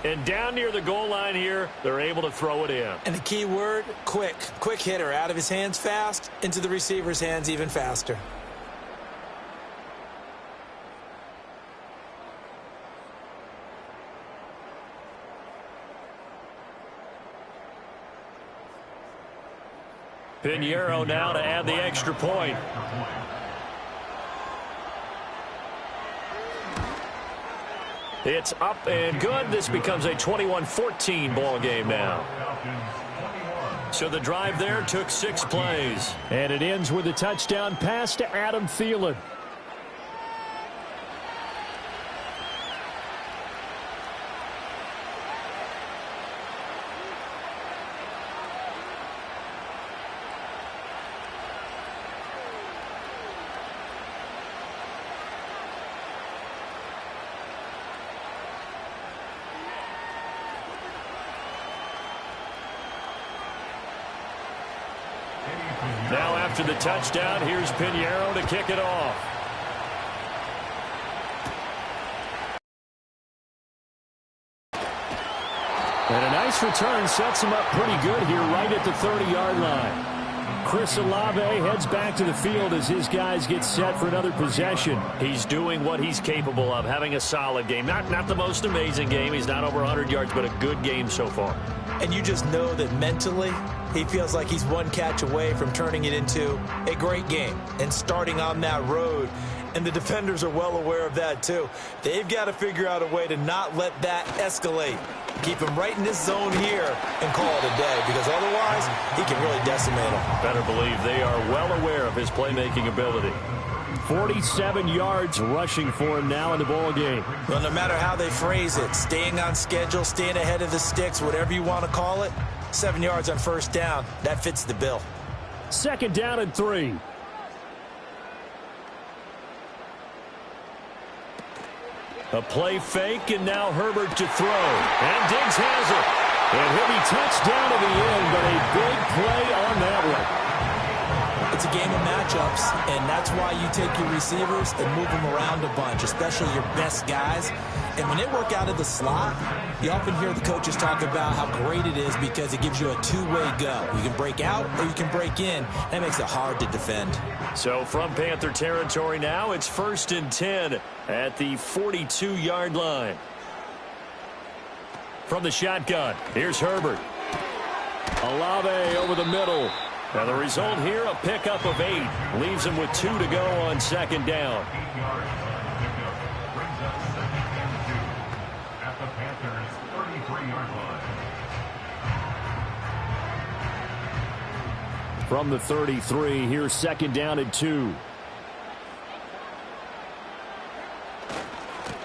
S2: And down near the goal line here, they're able to throw it in.
S5: And the key word, quick. Quick hitter. Out of his hands fast, into the receiver's hands even faster.
S2: Pinheiro now to add the extra point. It's up and good. This becomes a 21-14 ball game now. So the drive there took 6 plays.
S4: And it ends with a touchdown pass to Adam Thielen.
S2: Now after the touchdown, here's Pinheiro to kick it off.
S4: And a nice return sets him up pretty good here right at the 30-yard line. Chris Olave heads back to the field as his guys get set for another possession.
S2: He's doing what he's capable of, having a solid game. Not the most amazing game. He's not over 100 yards, but a good game so far.
S5: And you just know that mentally, he feels like he's one catch away from turning it into a great game and starting on that road. And the defenders are well aware of that, too. They've got to figure out a way to not let that escalate. Keep him right in this zone here and call it a day, because otherwise he can really decimate him.
S2: Better believe they are well aware of his playmaking ability.
S4: 47 yards rushing for him now in the ball game.
S5: Well, no matter how they phrase it, staying on schedule, staying ahead of the sticks, whatever you want to call it, 7 yards on 1st down, that fits the bill.
S4: 2nd down and 3.
S2: A play fake, and now Herbert to throw. And Diggs has it.
S4: And he'll be touched down to the end, but a big play on that one.
S5: It's a game of matchups, and that's why you take your receivers and move them around a bunch, especially your best guys. And when they work out of the slot, you often hear the coaches talk about how great it is because it gives you a two-way go. You can break out or you can break in. That makes it hard to defend.
S2: So from Panther territory now, it's 1st and 10 at the 42-yard line. From the shotgun, here's Herbert.
S4: Olave over the middle.
S2: Now the result here, a pickup of 8. Leaves him with 2 to go on 2nd down.
S6: At the Panthers' 33-yard line.
S4: From the 33, here's 2nd down and 2.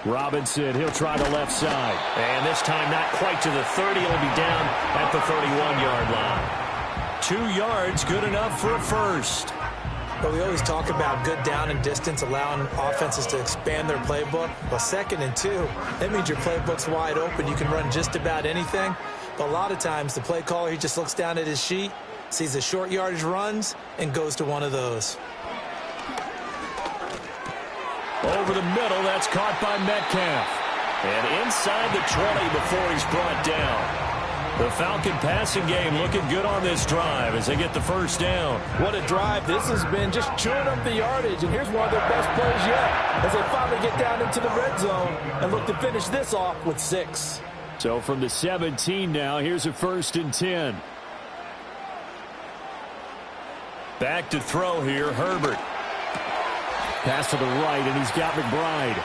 S4: Robinson, he'll try the left side.
S2: And this time not quite to the 30. He'll be down at the 31-yard line. 2 yards, good enough for a first.
S5: But we always talk about good down and distance, allowing offenses to expand their playbook. Well, 2nd and 2, that means your playbook's wide open. You can run just about anything. But a lot of times, the play caller, he just looks down at his sheet, sees the short yardage runs, and goes to one of those.
S2: Over the middle, that's caught by Metcalf. And inside the 20 before he's brought down. The Falcon passing game looking good on this drive as they get the 1st down.
S3: What a drive this has been, just chewing up the yardage. And here's one of their best plays yet as they finally get down into the red zone and look to finish this off with 6.
S4: So from the 17 now, here's a 1st and 10.
S2: Back to throw here, Herbert.
S4: Pass to the right, and he's got McBride.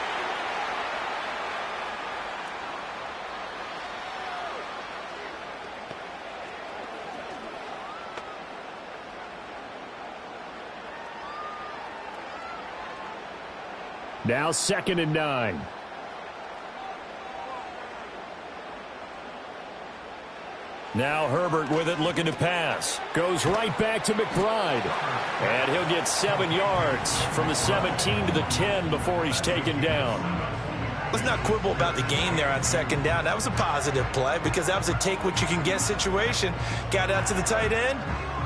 S4: Now 2nd and 9.
S2: Now Herbert with it, looking to pass.
S4: Goes right back to McBride.
S2: And he'll get 7 yards from the 17 to the 10 before he's taken down.
S5: Let's not quibble about the gain there on 2nd down. That was a positive play because that was a take-what-you-can-get situation. Got out to the tight end.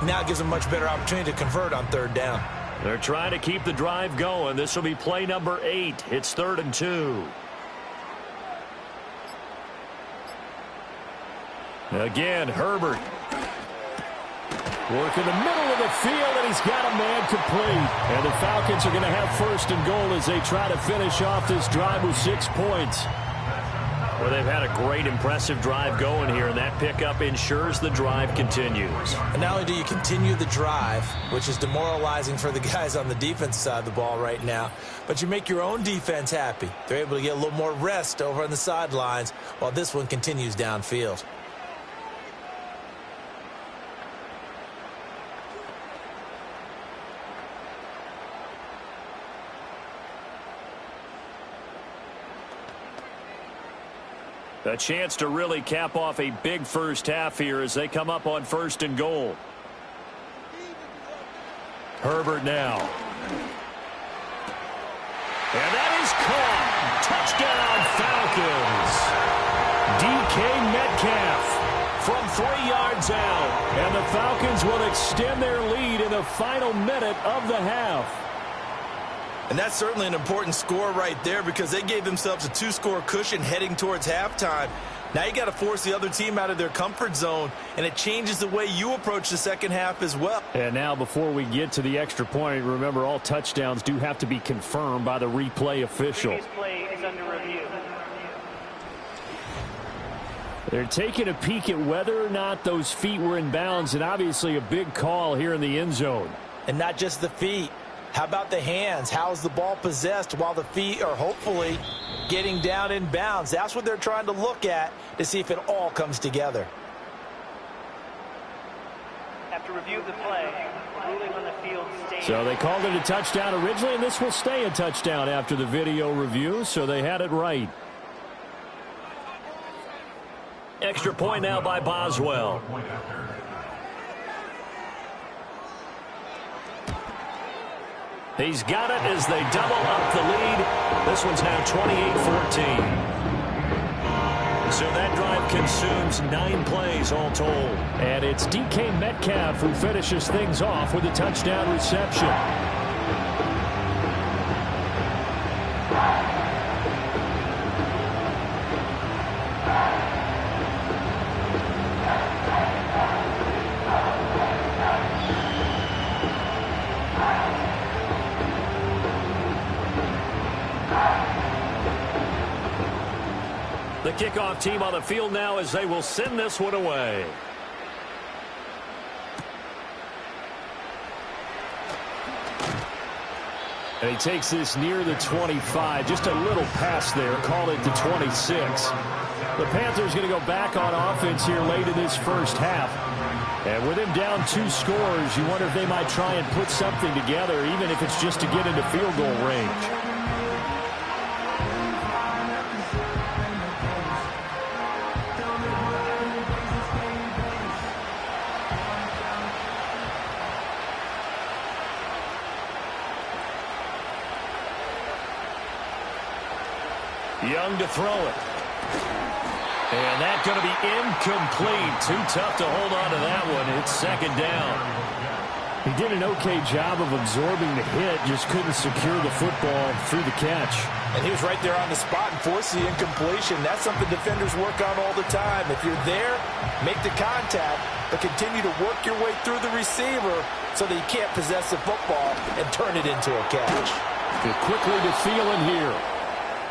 S5: Now it gives them a much better opportunity to convert on 3rd down.
S2: They're trying to keep the drive going. This will be play number 8. It's 3rd and 2. Again, Herbert.
S4: Work in the middle of the field, and he's got a man complete. And the Falcons are going to have 1st and goal as they try to finish off this drive with 6 points.
S2: Well, they've had a great, impressive drive going here, and that pickup ensures the drive continues.
S5: And not only do you continue the drive, which is demoralizing for the guys on the defense side of the ball right now, but you make your own defense happy. They're able to get a little more rest over on the sidelines while this one continues downfield.
S2: A chance to really cap off a big first half here as they come up on 1st and goal. Herbert now. And that is caught. Touchdown, Falcons. DK Metcalf from 3 yards out.
S4: And the Falcons will extend their lead in the final minute of the half.
S5: And that's certainly an important score right there because they gave themselves a 2-score cushion heading towards halftime. Now you got to force the other team out of their comfort zone, and it changes the way you approach the second half as well.
S4: And now before we get to the extra point, remember all touchdowns do have to be confirmed by the replay official.
S7: Previous play is under review.
S4: They're taking a peek at whether or not those feet were in bounds, and obviously a big call here in the end zone.
S5: And not just the feet. How about the hands? How's the ball possessed while the feet are hopefully getting down in bounds? That's what they're trying to look at to see if it all comes together.
S7: After review of the play, ruling on the field stays.
S4: So they called it a touchdown originally, and this will stay a touchdown after the video review, so they had it right.
S2: Extra point now by Boswell. He's got it as they double up the lead. This one's now 28-14. So that drive consumes 9 plays all told.
S4: And it's DK Metcalf who finishes things off with a touchdown reception.
S2: The kickoff team on the field now as they will send this one away.
S4: And he takes this near the 25. Just a little pass there. Call it the 26. The Panthers going to go back on offense here late in this first half. And with him down 2 scores, you wonder if they might try and put something together, even if it's just to get into field goal range.
S2: Young to throw it. And that's going to be incomplete. Too tough to hold on to that one. It's 2nd down.
S4: He did an okay job of absorbing the hit, just couldn't secure the football through the catch.
S5: And he was right there on the spot and forced the incompletion. That's something defenders work on all the time. If you're there, make the contact, but continue to work your way through the receiver so that you can't possess the football and turn it into a catch.
S4: Get quickly to Thielen here.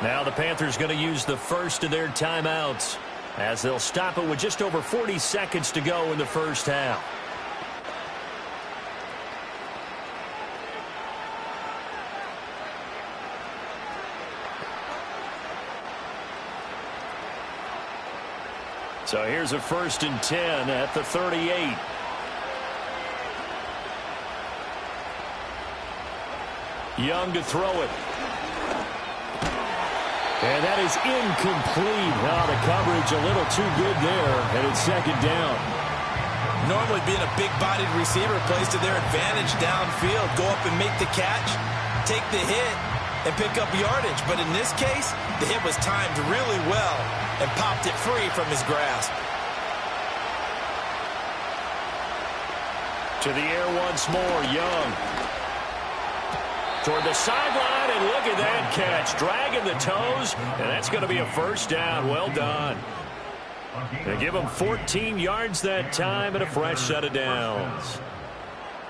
S2: Now the Panthers going to use the first of their timeouts as they'll stop it with just over 40 seconds to go in the first half. So here's a 1st and 10 at the 38. Young to throw it.
S4: And that is incomplete. Oh, the coverage a little too good there, and it's second down.
S5: Normally being a big-bodied receiver plays to their advantage downfield. Go up and make the catch, take the hit, and pick up yardage. But in this case, the hit was timed really well and popped it free from his grasp.
S2: To the air once more, Young. Toward the sideline, and look at that catch. Dragging the toes, and that's going to be a first down. Well done. They give him 14 yards that time and a fresh set of downs.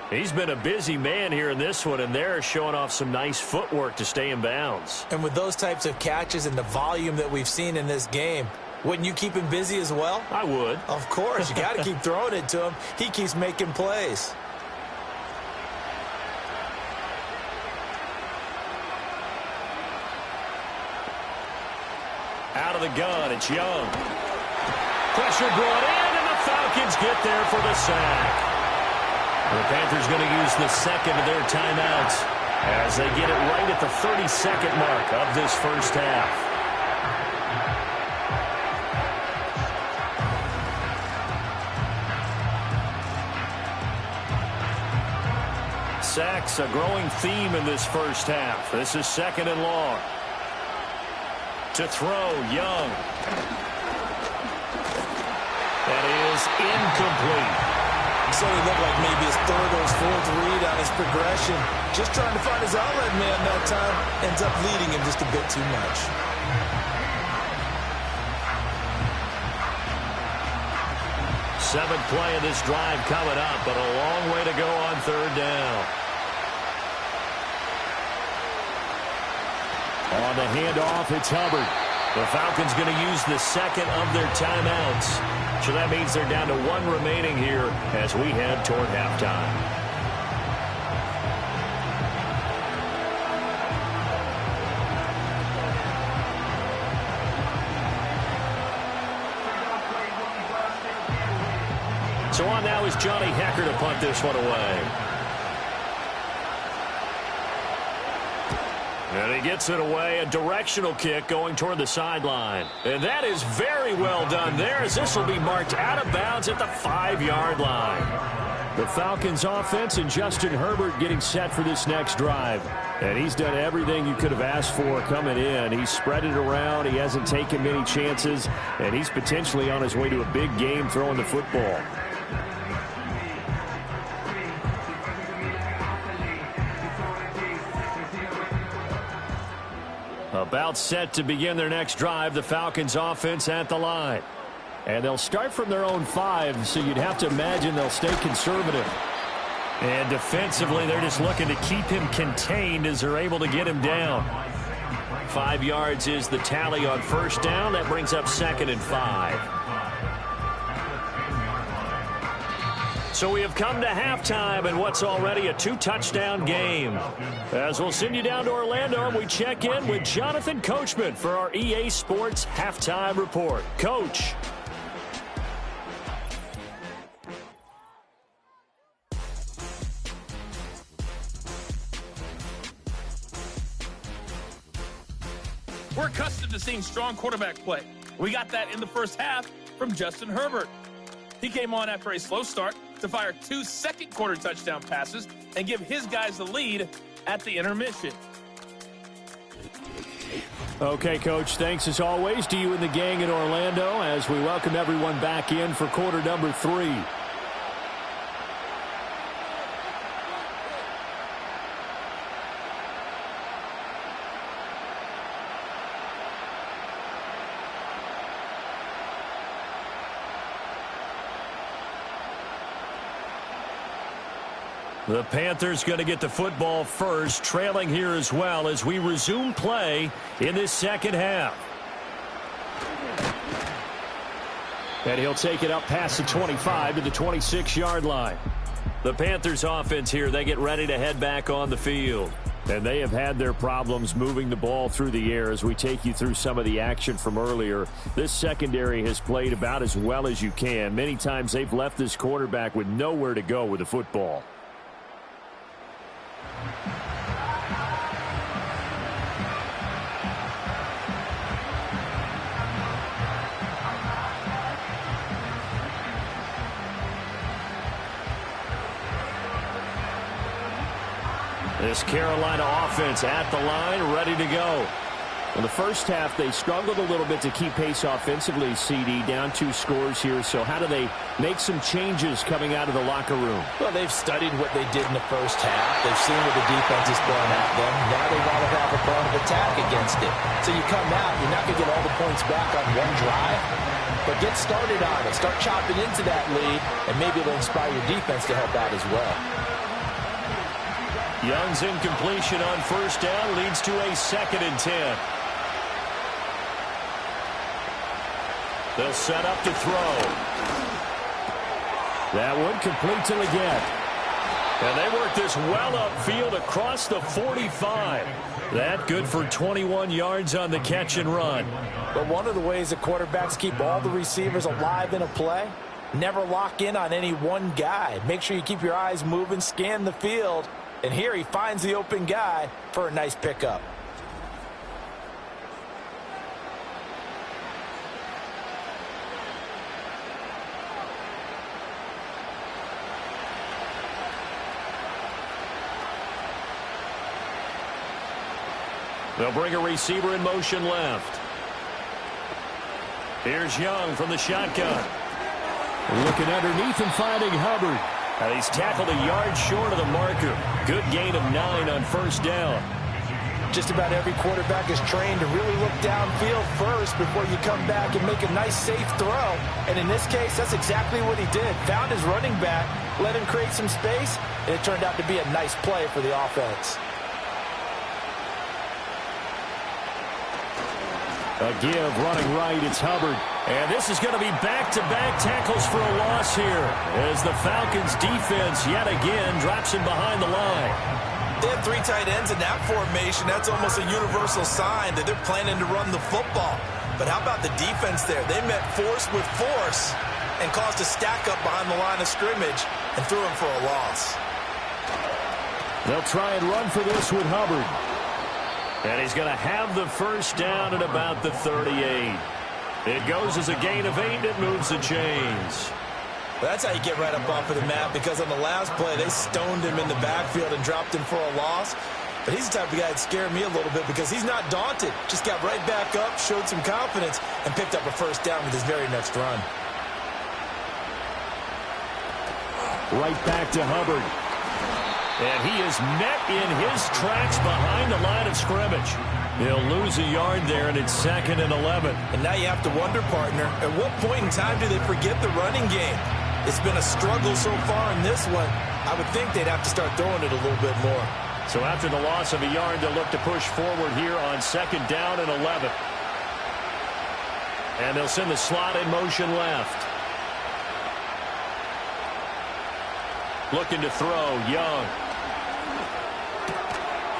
S2: He's been a busy man here in this one, and they're showing off some nice footwork to stay in bounds.
S5: And with those types of catches and the volume that we've seen in this game, wouldn't you keep him busy as well?
S2: I would.
S5: Of course. You got to keep throwing it to him. He keeps making plays.
S2: Out of the gun, it's Young. Pressure brought in, and the Falcons get there for the sack. The Panthers going to use the second of their timeouts as they get it right at the 30-second mark of this first half. Sacks a growing theme in this first half. This is second and long. To throw, Young. That is incomplete.
S5: So he looked like maybe his third or his fourth read on his progression. Just trying to find his outlet man that time. Ends up leading him just a bit too much.
S2: Seventh play of this drive coming up, but a long way to go on third down.
S4: On the handoff, it's Hubbard.
S2: The Falcons going to use the second of their timeouts. So that means they're down to one remaining here as we head toward halftime. So on now is Johnny Hecker to punt this one away. And he gets it away, a directional kick going toward the sideline. And that is very well done there, as this will be marked out of bounds at the 5-yard line.
S4: The Falcons offense and Justin Herbert getting set for this next drive. And he's done everything you could have asked for coming in. He's spread it around. He hasn't taken many chances. And he's potentially on his way to a big game throwing the football.
S2: About set to begin their next drive, the Falcons offense at the line.
S4: And they'll start from their own 5, so you'd have to imagine they'll stay conservative.
S2: And defensively, they're just looking to keep him contained as they're able to get him down. 5 yards is the tally on first down. That brings up second and 5. So we have come to halftime in what's already a 2-touchdown game. As we'll send you down to Orlando, and we check in with Jonathan Coachman for our EA Sports Halftime Report. Coach.
S8: We're accustomed to seeing strong quarterback play. We got that in the first half from Justin Herbert. He came on after a slow start to fire 2 second-quarter touchdown passes and give his guys the lead at the intermission.
S4: Okay, Coach, thanks as always to you and the gang in Orlando as we welcome everyone back in for quarter number 3.
S2: The Panthers going to get the football first, trailing here as well as we resume play in this second half.
S4: And he'll take it up past the 25 to the 26-yard line.
S2: The Panthers offense here, they get ready to head back on the field.
S4: And they have had their problems moving the ball through the air as we take you through some of the action from earlier. This secondary has played about as well as you can. Many times they've left this quarterback with nowhere to go with the football.
S2: This Carolina offense at the line, ready to go.
S4: In the first half, they struggled a little bit to keep pace offensively, CD, down 2 scores here. So how do they make some changes coming out of the locker room?
S5: Well, they've studied what they did in the first half. They've seen what the defense is throwing at them. Now they want to have a plan of attack against it. So you come out, you're not going to get all the points back on one drive, but get started on it. Start chopping into that lead, and maybe it'll inspire your defense to help out as well.
S2: Young's incompletion on first down leads to a 2nd and 10. They'll set up to throw.
S4: That one complete to Leggett.
S2: And they work this well upfield across the 45. That good for 21 yards on the catch and run.
S5: But one of the ways that quarterbacks keep all the receivers alive in a play, never lock in on any one guy. Make sure you keep your eyes moving, scan the field. And here he finds the open guy for a nice pickup.
S2: They'll bring a receiver in motion left. Here's Young from the shotgun.
S4: Looking underneath and finding Hubbard.
S2: And he's tackled a yard short of the marker. Good gain of 9 on first down.
S5: Just about every quarterback is trained to really look downfield first before you come back and make a nice, safe throw. And in this case, that's exactly what he did. Found his running back, let him create some space, and it turned out to be a nice play for the offense.
S4: A give running right, it's Hubbard.
S2: And this is going to be back-to-back tackles for a loss here as the Falcons defense yet again drops him behind the line.
S5: They have 3 tight ends in that formation. That's almost a universal sign that they're planning to run the football. But how about the defense there? They met force with force and caused a stack up behind the line of scrimmage and threw him for a loss.
S4: They'll try and run for this with Hubbard.
S2: And he's going to have the first down at about the 38. It goes as a gain of 8, and it moves the chains.
S5: Well, that's how you get right up off of the mat, because on the last play, they stoned him in the backfield and dropped him for a loss. But he's the type of guy that scared me a little bit because he's not daunted. Just got right back up, showed some confidence, and picked up a first down with his very next run.
S4: Right back to Hubbard.
S2: And he is met in his tracks behind the line of scrimmage. He'll lose a yard there, and it's 2nd and 11.
S5: And now you have to wonder, partner, at what point in time do they forget the running game? It's been a struggle so far in this one. I would think they'd have to start throwing it a little bit more.
S2: So after the loss of a yard, they'll look to push forward here on 2nd down and 11. And they'll send the slot in motion left. Looking to throw, Young.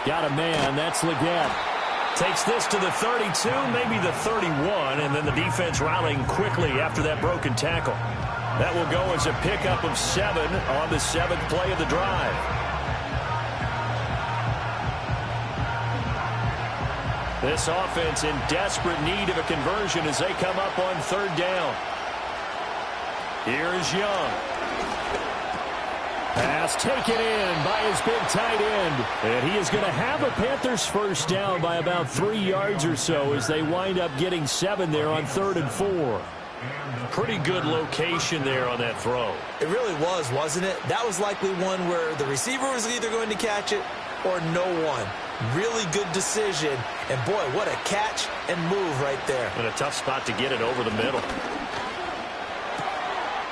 S4: Got a man, that's Leggett.
S2: Takes this to the 32, maybe the 31, and then the defense rallying quickly after that broken tackle. That will go as a pickup of 7 on the 7th play of the drive. This offense in desperate need of a conversion as they come up on 3rd down. Here is Young.
S4: Pass taken in by his big tight end. And he is going to have a Panthers first down by about 3 yards or so as they wind up getting 7 there on 3rd and 4.
S2: Pretty good location there on that throw.
S5: It really was, wasn't it? That was likely one where the receiver was either going to catch it or no one. Really good decision. And boy, what a catch and move right there.
S2: And a tough spot to get it over the middle.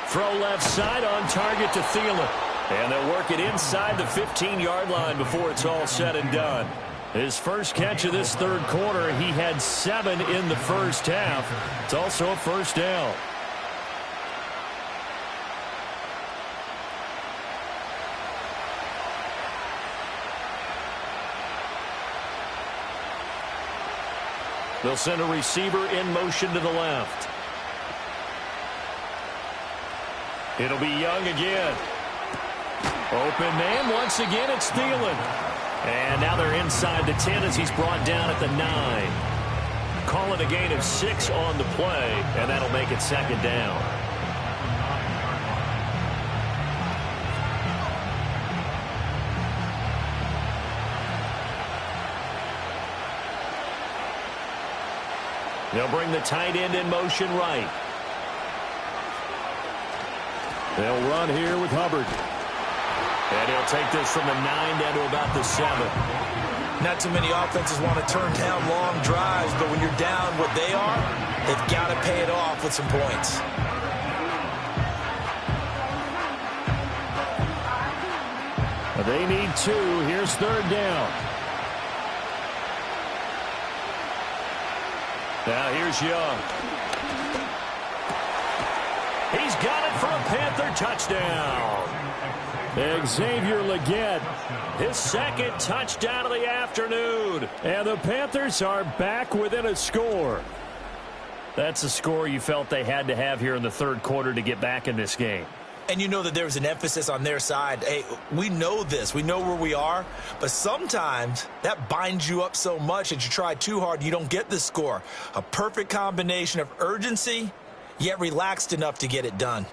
S2: Throw left side on target to Thielen. And they'll work it inside the 15-yard line before it's all said and done. His first catch of this 3rd quarter, he had 7 in the first half. It's also a first down. They'll send a receiver in motion to the left. It'll be Young again. Open man, once again, it's Thielen. And now they're inside the 10 as he's brought down at the 9. Call it a gain of 6 on the play, and that'll make it 2nd down. They'll bring the tight end in motion right.
S4: They'll run here with Hubbard.
S2: And he'll take this from the 9 down to about the 7.
S5: Not too many offenses want to turn down long drives, but when you're down what they are, they've got to pay it off with some points.
S4: They need 2. Here's 3rd down.
S2: Now here's Young. He's got it for a Panther touchdown.
S4: Xavier Legette.
S2: His 2nd touchdown of the afternoon.
S4: And the Panthers are back within a score.
S2: That's a score you felt they had to have here in the 3rd quarter to get back in this game.
S5: And you know that there's an emphasis on their side. Hey, we know this. We know where we are. But sometimes that binds you up so much that you try too hard, you don't get the score. A perfect combination of urgency, yet relaxed enough to get it done.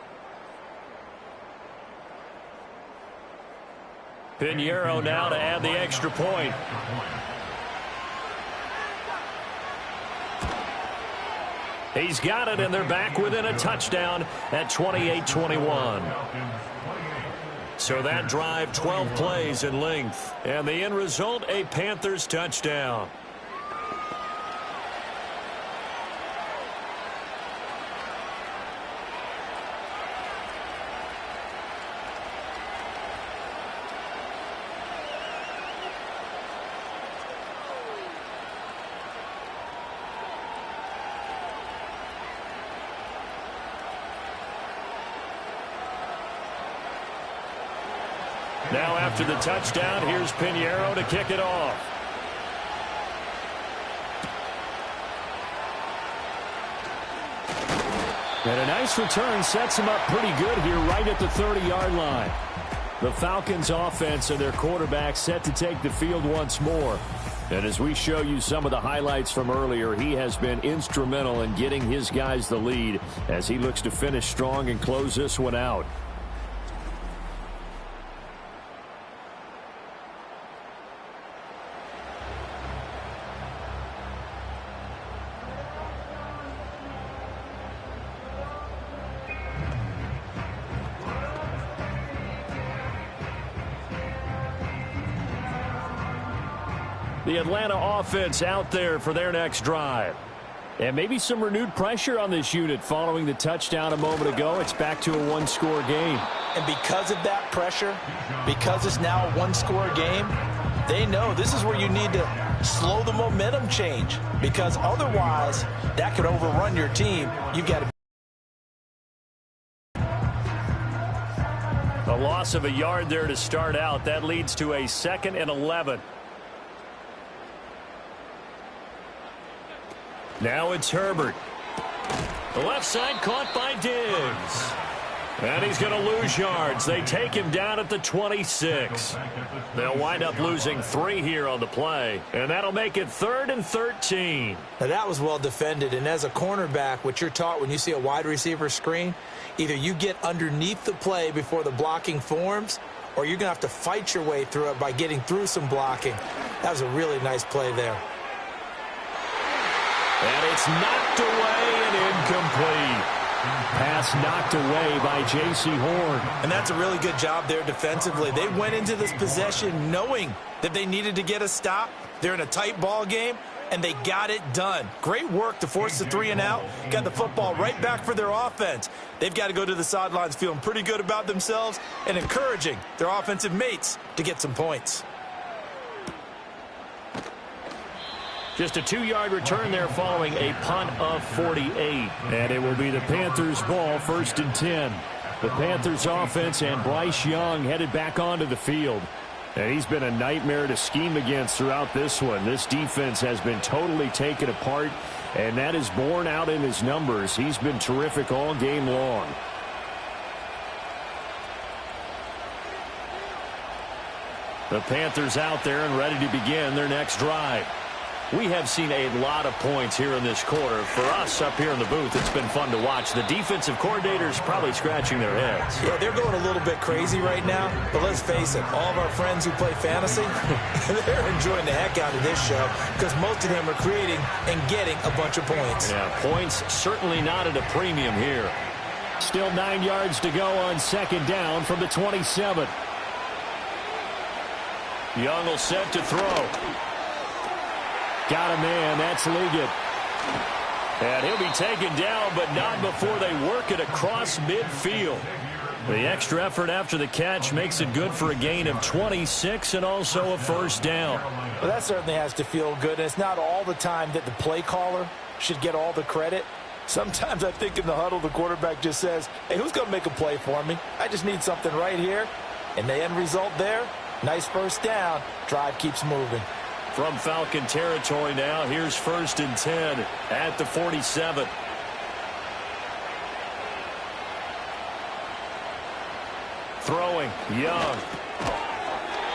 S2: Pinheiro now to add the extra point. He's got it, and they're back within a touchdown at 28-21. So that drive, 12 plays in length. And the end result, a Panthers touchdown. Now after the touchdown, here's Pinheiro to kick it off.
S4: And a nice return sets him up pretty good here right at the 30-yard line. The Falcons offense and their quarterback set to take the field once more. And as we show you some of the highlights from earlier, he has been instrumental in getting his guys the lead as he looks to finish strong and close this one out. The Atlanta offense out there for their next drive. And maybe some renewed pressure on this unit following the touchdown a moment ago. It's back to a one-score game.
S5: And because of that pressure, because it's now a one-score game, they know this is where you need to slow the momentum change. Because otherwise, that could overrun your team. You've got to.
S2: A loss of a yard there to start out. That leads to a 2nd and 11. Now it's Herbert. The left side caught by Diggs. And he's going to lose yards. They take him down at the 26. They'll wind up losing 3 here on the play. And that'll make it 3rd and 13.
S5: Now that was well defended. And as a cornerback, what you're taught when you see a wide receiver screen, either you get underneath the play before the blocking forms, or you're going to have to fight your way through it by getting through some blocking. That was a really nice play there.
S2: And it's knocked away and incomplete.
S4: Pass knocked away by J.C. Horn.
S5: And that's a really good job there defensively. They went into this possession knowing that they needed to get a stop. They're in a tight ball game, and they got it done. Great work to force the 3 and out. Got the football right back for their offense. They've got to go to the sidelines feeling pretty good about themselves and encouraging their offensive mates to get some points.
S2: Just a 2-yard return there following a punt of 48.
S4: And it will be the Panthers' ball, 1st and 10. The Panthers offense and Bryce Young headed back onto the field. And he's been a nightmare to scheme against throughout this one. This defense has been totally taken apart, and that is borne out in his numbers. He's been terrific all game long. The Panthers out there and ready to begin their next drive.
S2: We have seen a lot of points here in this quarter. For us up here in the booth, it's been fun to watch. The defensive coordinators probably scratching their heads.
S5: Yeah, they're going a little bit crazy right now. But let's face it, all of our friends who play fantasy, they're enjoying the heck out of this show because most of them are creating and getting a bunch of points.
S2: Yeah, points certainly not at a premium here.
S4: Still 9 yards to go on second down from the 27.
S2: Young will set to throw.
S4: Got a man. That's Liggett.
S2: And he'll be taken down, but not before they work it across midfield. The extra effort after the catch makes it good for a gain of 26 and also a first down.
S3: Well, that certainly has to feel good. And it's not all the time that the play caller should get all the credit. Sometimes I think in the huddle, the quarterback just says, hey, who's going to make a play for me? I just need something right here. And the end result there, nice first down. Drive keeps moving.
S2: From Falcon territory now, here's 1st and 10 at the 47. Throwing, Young.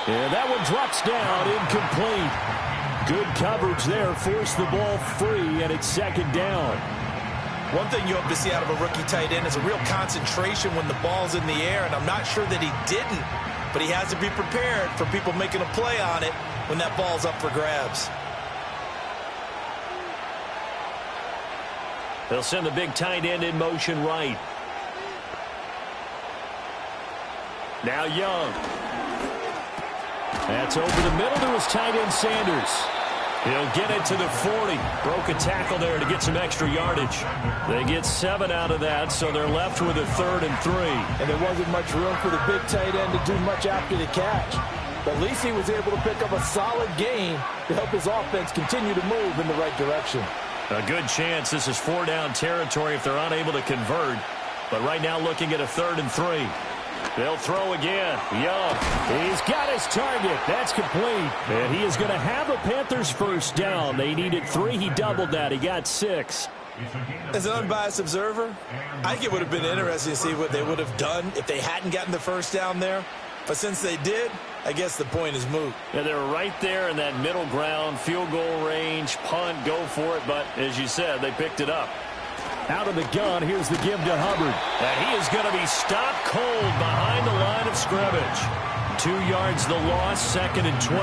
S4: And that one drops down, incomplete. Good coverage there, forced the ball free, and it's second down.
S5: One thing you hope to see out of a rookie tight end is a real concentration when the ball's in the air, and I'm not sure that he didn't, but he has to be prepared for people making a play on it when that ball's up for grabs.
S2: They'll send the big tight end in motion right. Now Young.
S4: That's over the middle to his tight end Sanders.
S2: He'll get it to the 40. Broke a tackle there to get some extra yardage. They get 7 out of that, so they're left with a 3rd and 3.
S3: And there wasn't much room for the big tight end to do much after the catch. But at least he was able to pick up a solid gain to help his offense continue to move in the right direction.
S2: A good chance this is 4-down territory if they're unable to convert. But right now looking at a 3rd and 3. They'll throw again. Young.
S4: He's got his target. That's complete. And he is going to have a Panthers first down. They needed 3. He doubled that. He got 6.
S5: As an unbiased observer, I think it would have been interesting to see what they would have done if they hadn't gotten the first down there. But since they did, I guess the point is moot.
S2: Yeah, they were right there in that middle ground, field goal range, punt, go for it. But as you said, they picked it up.
S4: Out of the gun, here's the give to Hubbard.
S2: And he is going to be stopped cold behind the line of scrimmage. 2 yards the loss, 2nd and 12.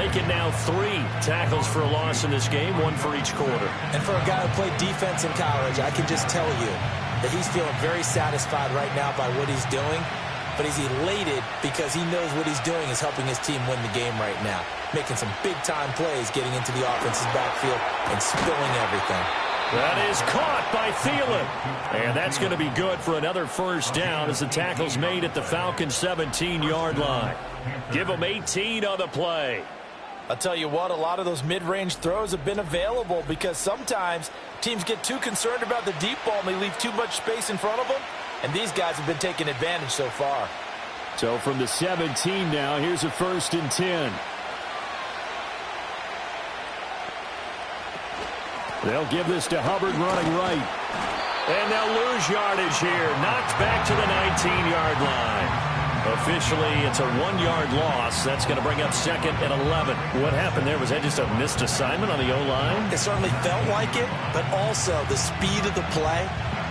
S2: Make it now 3 tackles for a loss in this game, 1 for each quarter.
S5: And for a guy who played defense in college, I can just tell you that he's feeling very satisfied right now by what he's doing. But he's elated because he knows what he's doing is helping his team win the game right now. Making some big-time plays, getting into the offense's backfield and spilling everything.
S2: That is caught by Thielen. And that's going to be good for another first down as the tackle's made at the Falcons' 17-yard line. Give them 18 on the play.
S3: I'll tell you what, a lot of those mid-range throws have been available because sometimes teams get too concerned about the deep ball and they leave too much space in front of them. And these guys have been taking advantage so far.
S4: So from the 17 now, here's a 1st and 10. They'll give this to Hubbard running right.
S2: And they'll lose yardage here. Knocked back to the 19-yard line. Officially, it's a 1-yard loss. That's going to bring up 2nd and 11. What happened there? Was that just a missed assignment on the O-line?
S5: It certainly felt like it, but also the speed of the play.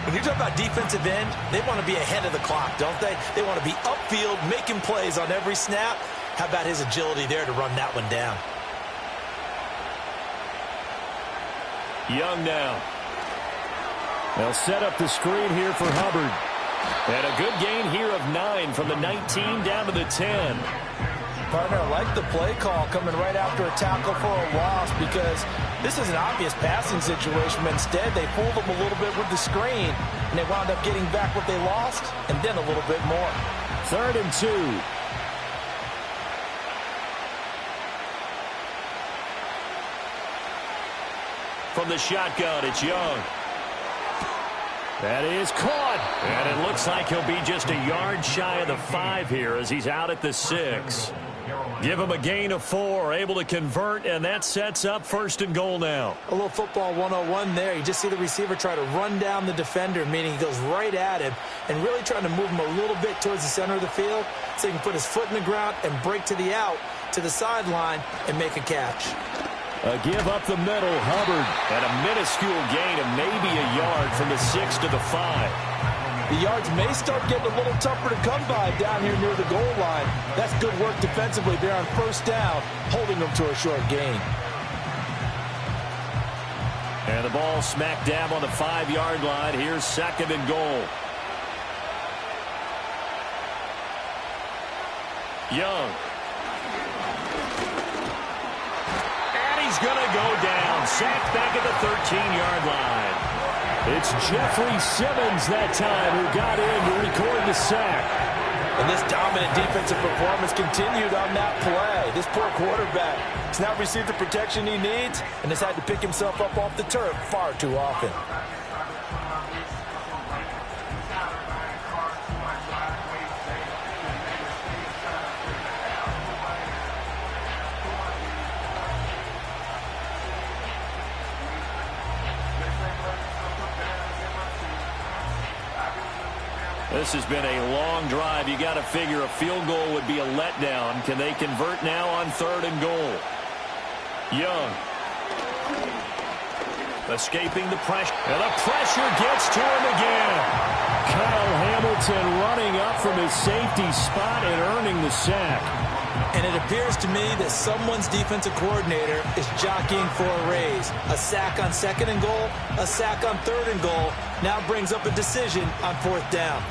S5: When you talk about defensive end, they want to be ahead of the clock, don't they? They want to be upfield, making plays on every snap. How about his agility there to run that one down?
S2: Young now.
S4: They'll set up the screen here for Hubbard.
S2: And a good gain here of 9 from the 19 down to the 10.
S3: Partner, I like the play call coming right after a tackle for a loss because this is an obvious passing situation. But instead, they fooled them a little bit with the screen, and they wound up getting back what they lost and then a little bit more.
S4: 3rd and 2.
S2: From the shotgun, it's Young.
S4: That is caught.
S2: And it looks like he'll be just a yard shy of the 5 here as he's out at the 6. Give him a gain of 4, able to convert, and that sets up 1st and goal now.
S5: A little football 101 there. You just see the receiver try to run down the defender, meaning he goes right at him and really trying to move him a little bit towards the center of the field so he can put his foot in the ground and break to the out, to the sideline, and make a catch.
S2: A give up the middle, Hubbard. And a minuscule gain of maybe a yard from the 6 to the 5.
S3: The yards may start getting a little tougher to come by down here near the goal line. That's good work defensively there on first down, holding them to a short gain.
S2: And the ball smack dab on the 5-yard line. Here's 2nd and goal. Young. And he's going to go down. Sacked back at the 13-yard line. It's Jeffrey Simmons that time who got in to record the sack.
S3: And this dominant defensive performance continued on that play. This poor quarterback has now received the protection he needs and has had to pick himself up off the turf far too often.
S2: This has been a long drive. You got to figure a field goal would be a letdown. Can they convert now on 3rd and goal? Young. Escaping the pressure. And the pressure gets to him again. Kyle Hamilton running up from his safety spot and earning the sack.
S5: And it appears to me that someone's defensive coordinator is jockeying for a raise. A sack on 2nd and goal, a sack on 3rd and goal, now brings up a decision on 4th down.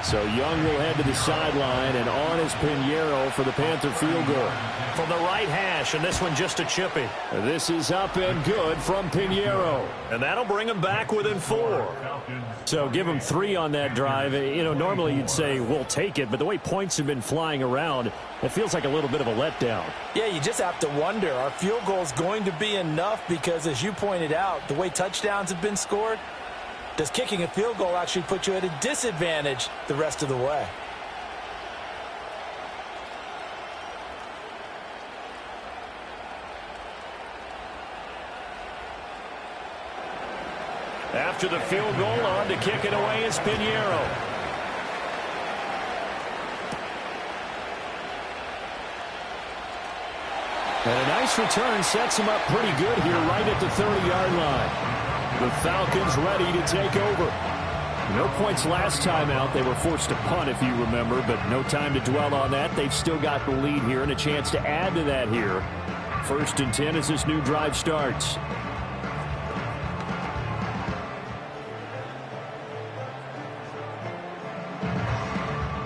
S4: So Young will head to the sideline, and on is Pinheiro for the Panther field goal.
S2: From the right hash, and this one just a chippy.
S4: This is up and good from Pinheiro.
S2: And that'll bring him back within 4.
S4: So give him 3 on that drive. You know, normally you'd say, we'll take it, but the way points have been flying around, it feels like a little bit of a letdown.
S3: Yeah, you just have to wonder, are field goals going to be enough? Because as you pointed out, the way touchdowns have been scored, does kicking a field goal actually put you at a disadvantage the rest of the way?
S2: After the field goal, on to kick it away is Pinheiro.
S4: And a nice return sets him up pretty good here right at the 30-yard line. The Falcons ready to take over. No points last time out. They were forced to punt, if you remember, but no time to dwell on that. They've still got the lead here and a chance to add to that here. 1st and 10 as this new drive starts.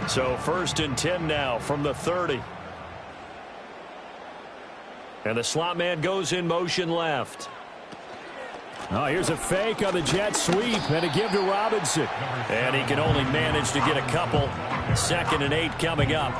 S2: So 1st and 10 now from the 30. And the slot man goes in motion left.
S4: Oh, here's a fake on the jet sweep and a give to Robinson.
S2: And he can only manage to get a couple. 2nd and 8 coming up.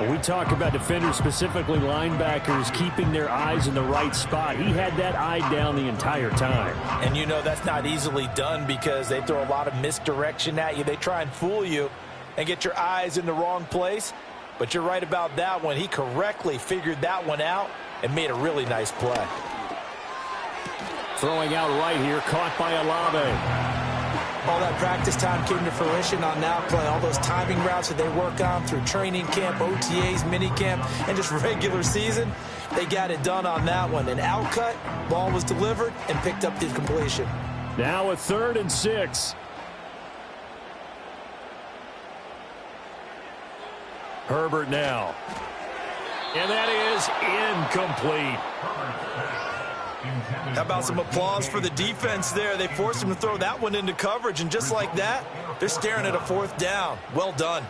S4: We talk about defenders, specifically linebackers, keeping their eyes in the right spot. He had that eye down the entire time.
S3: And you know that's not easily done because they throw a lot of misdirection at you. They try and fool you and get your eyes in the wrong place. But you're right about that one. He correctly figured that one out and made a really nice play.
S4: Throwing out right here, caught by Olave.
S5: All that practice time came to fruition on that play. All those timing routes that they work on through training camp, OTAs, minicamp, and just regular season, they got it done on that one. An outcut, ball was delivered, and picked up the completion.
S4: Now a 3rd and 6.
S2: Herbert now. And that is incomplete.
S3: How about some applause for the defense there? They forced him to throw that one into coverage, and just like that, they're staring at a 4th down. Well done.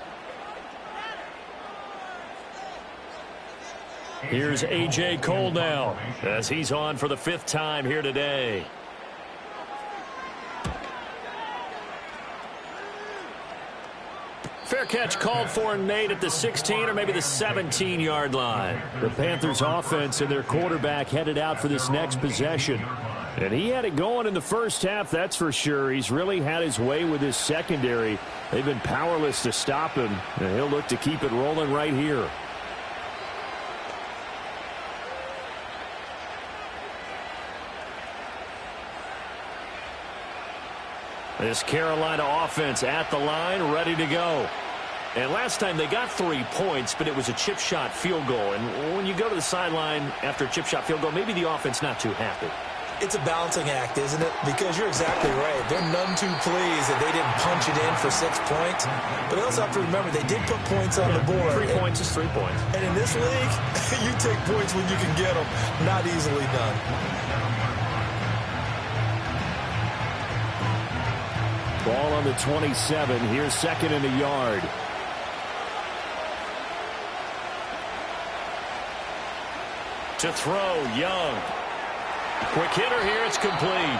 S2: Here's A.J. Cole now as he's on for the 5th time here today. Fair catch called for, Nate, at the 16 or maybe the 17-yard line.
S4: The Panthers offense and their quarterback headed out for this next possession. And he had it going in the first half, that's for sure. He's really had his way with his secondary. They've been powerless to stop him, and he'll look to keep it rolling right here.
S2: This Carolina offense at the line, ready to go. And last time they got 3 points, but it was a chip shot field goal. And when you go to the sideline after a chip shot field goal, maybe the offense not too happy.
S5: It's a balancing act, isn't it? Because you're exactly right. They're none too pleased that they didn't punch it in for 6 points. But they also have to remember they did put points on the board.
S2: 3 points is 3 points.
S5: And in this league, you take points when you can get them. Not easily done.
S4: Ball on the 27. Here's second and a yard.
S2: To throw, Young. Quick hitter here, it's complete.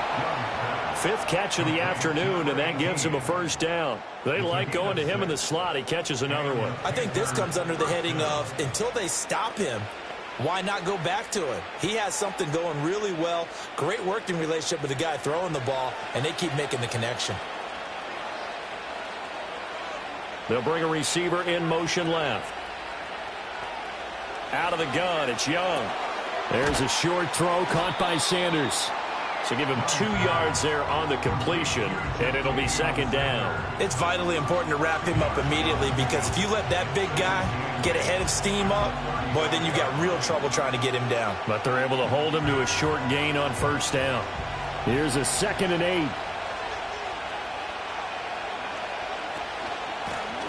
S2: 5th catch of the afternoon, and that gives him a first down. They like going to him in the slot. He catches another one.
S5: I think this comes under the heading of until they stop him, why not go back to it? He has something going really well. Great working relationship with the guy throwing the ball, and they keep making the connection.
S2: They'll bring a receiver in motion left. Out of the gun, it's Young.
S4: There's a short throw caught by Sanders.
S2: So give him 2 yards there on the completion, and it'll be second down.
S5: It's vitally important to wrap him up immediately because if you let that big guy get ahead of steam up, boy, then you got real trouble trying to get him down.
S2: But they're able to hold him to a short gain on first down.
S4: Here's a 2nd and 8.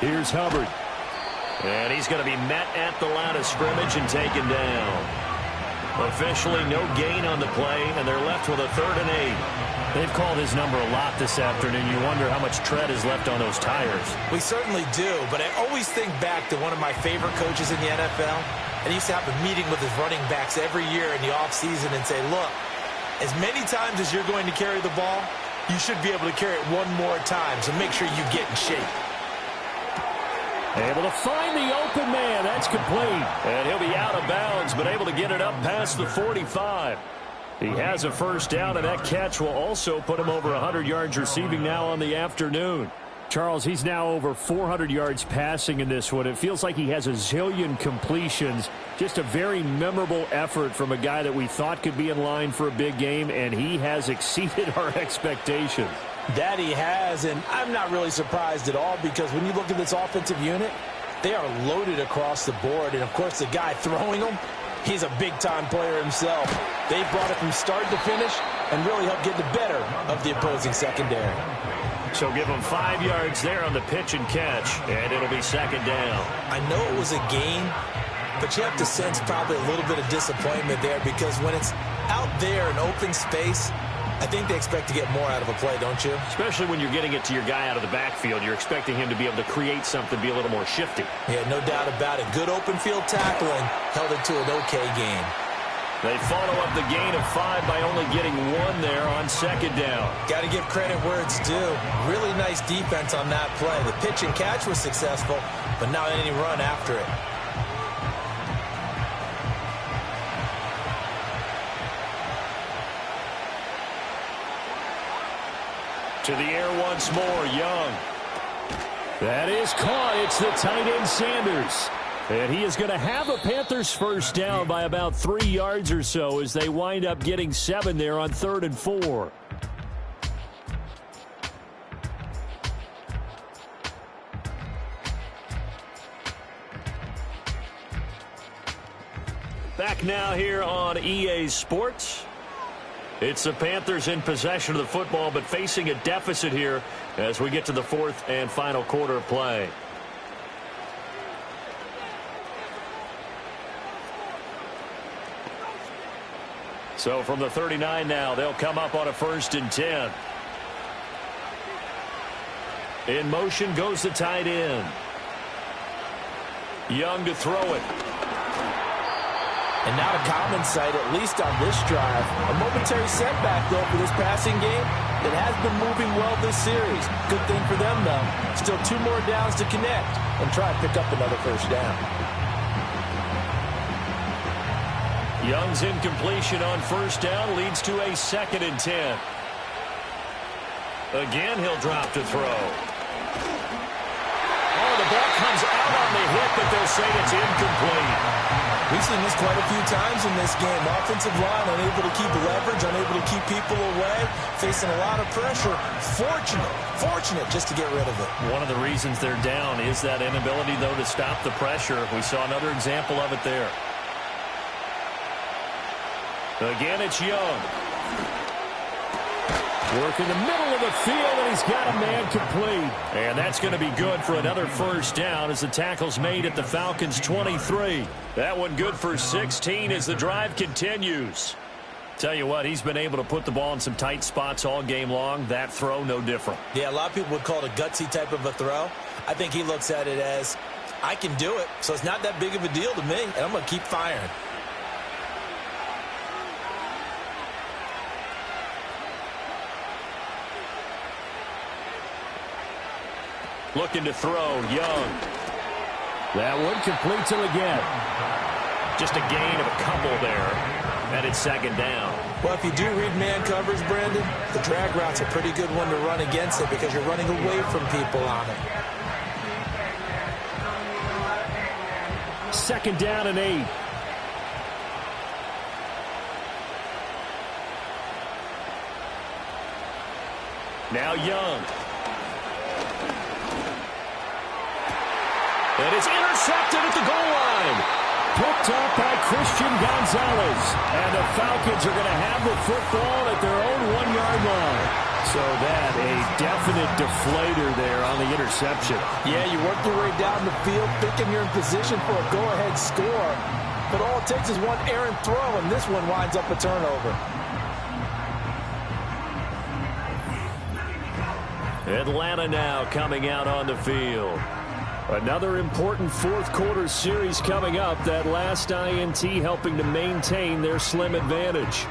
S4: Here's Hubbard.
S2: And he's going to be met at the line of scrimmage and taken down. Officially no gain on the play, and they're left with a 3rd and 8.
S4: They've called his number a lot this afternoon. You wonder how much tread is left on those tires.
S5: We certainly do, but I always think back to one of my favorite coaches in the NFL, and he used to have a meeting with his running backs every year in the offseason and say, look, as many times as you're going to carry the ball, you should be able to carry it one more time, so make sure you get in shape.
S4: Able to find the open man. That's complete.
S2: And he'll be out of bounds, but able to get it up past the 45. He has a first down, and that catch will also put him over 100 yards receiving now on the afternoon.
S4: Charles, he's now over 400 yards passing in this one. It feels like he has a zillion completions. Just a very memorable effort from a guy that we thought could be in line for a big game, and he has exceeded our expectations.
S5: That he has, and I'm not really surprised at all because when you look at this offensive unit, they are loaded across the board. And, of course, the guy throwing them, he's a big-time player himself. They brought it from start to finish and really helped get the better of the opposing secondary.
S2: So give him 5 yards there on the pitch and catch, and it'll be second down.
S5: I know it was a gain, but you have to sense probably a little bit of disappointment there because when it's out there in open space, I think they expect to get more out of a play, don't you?
S2: Especially when you're getting it to your guy out of the backfield. You're expecting him to be able to create something, be a little more shifty.
S5: Yeah, no doubt about it. Good open field tackling held it to an okay game.
S2: They follow up the gain of 5 by only getting 1 there on second down.
S5: Got to give credit where it's due. Really nice defense on that play. The pitch and catch was successful, but not any run after it.
S2: To the air once more, Young.
S4: That is caught. It's the tight end Sanders. And he is going to have a Panthers first down by about 3 yards or so as they wind up getting 7 there on 3rd and 4.
S2: Back now here on EA Sports. It's the Panthers in possession of the football, but facing a deficit here as we get to the 4th and final quarter of play. So from the 39 now, they'll come up on a 1st and 10. In motion goes the tight end. Young to throw it.
S5: And not a common sight, at least on this drive. A momentary setback, though, for this passing game that has been moving well this series. Good thing for them, though. Still 2 more downs to connect and try and pick up another first down.
S2: Young's incompletion on first down leads to a 2nd and 10. Again, he'll drop to throw. Oh, the ball comes out on the hit, but they'll say it's incomplete.
S5: We've seen this quite a few times in this game. Offensive line unable to keep leverage, unable to keep people away, facing a lot of pressure. Fortunate just to get rid of it.
S2: One of the reasons they're down is that inability, though, to stop the pressure. We saw another example of it there. Again, it's Young. Work in the middle of the field, and he's got a man complete. And that's going to be good for another first down as the tackle's made at the Falcons' 23. That one good for 16 as the drive continues. Tell you what, he's been able to put the ball in some tight spots all game long. That throw, no different.
S5: Yeah, a lot of people would call it a gutsy type of a throw. I think he looks at it as, I can do it, so it's not that big of a deal to me, and I'm going to keep firing.
S2: Looking to throw, Young.
S4: That one completes him again.
S2: Just a gain of a couple there. And it's second down.
S5: Well, if you do read man coverage, Brandon, the drag route's a pretty good one to run against it because you're running away from people on it.
S4: Second down and 8.
S2: Now Young. And it's intercepted at the goal line.
S4: Picked up by Christian Gonzalez. And the Falcons are going to have the football at their own 1-yard line. So that a definite deflator there on the interception.
S3: Yeah, you work your way down the field, thinking you're in position for a go-ahead score. But all it takes is one errant throw, and this one winds up a turnover.
S2: Atlanta now coming out on the field. Another important fourth-quarter series coming up. That last INT helping to maintain their slim advantage.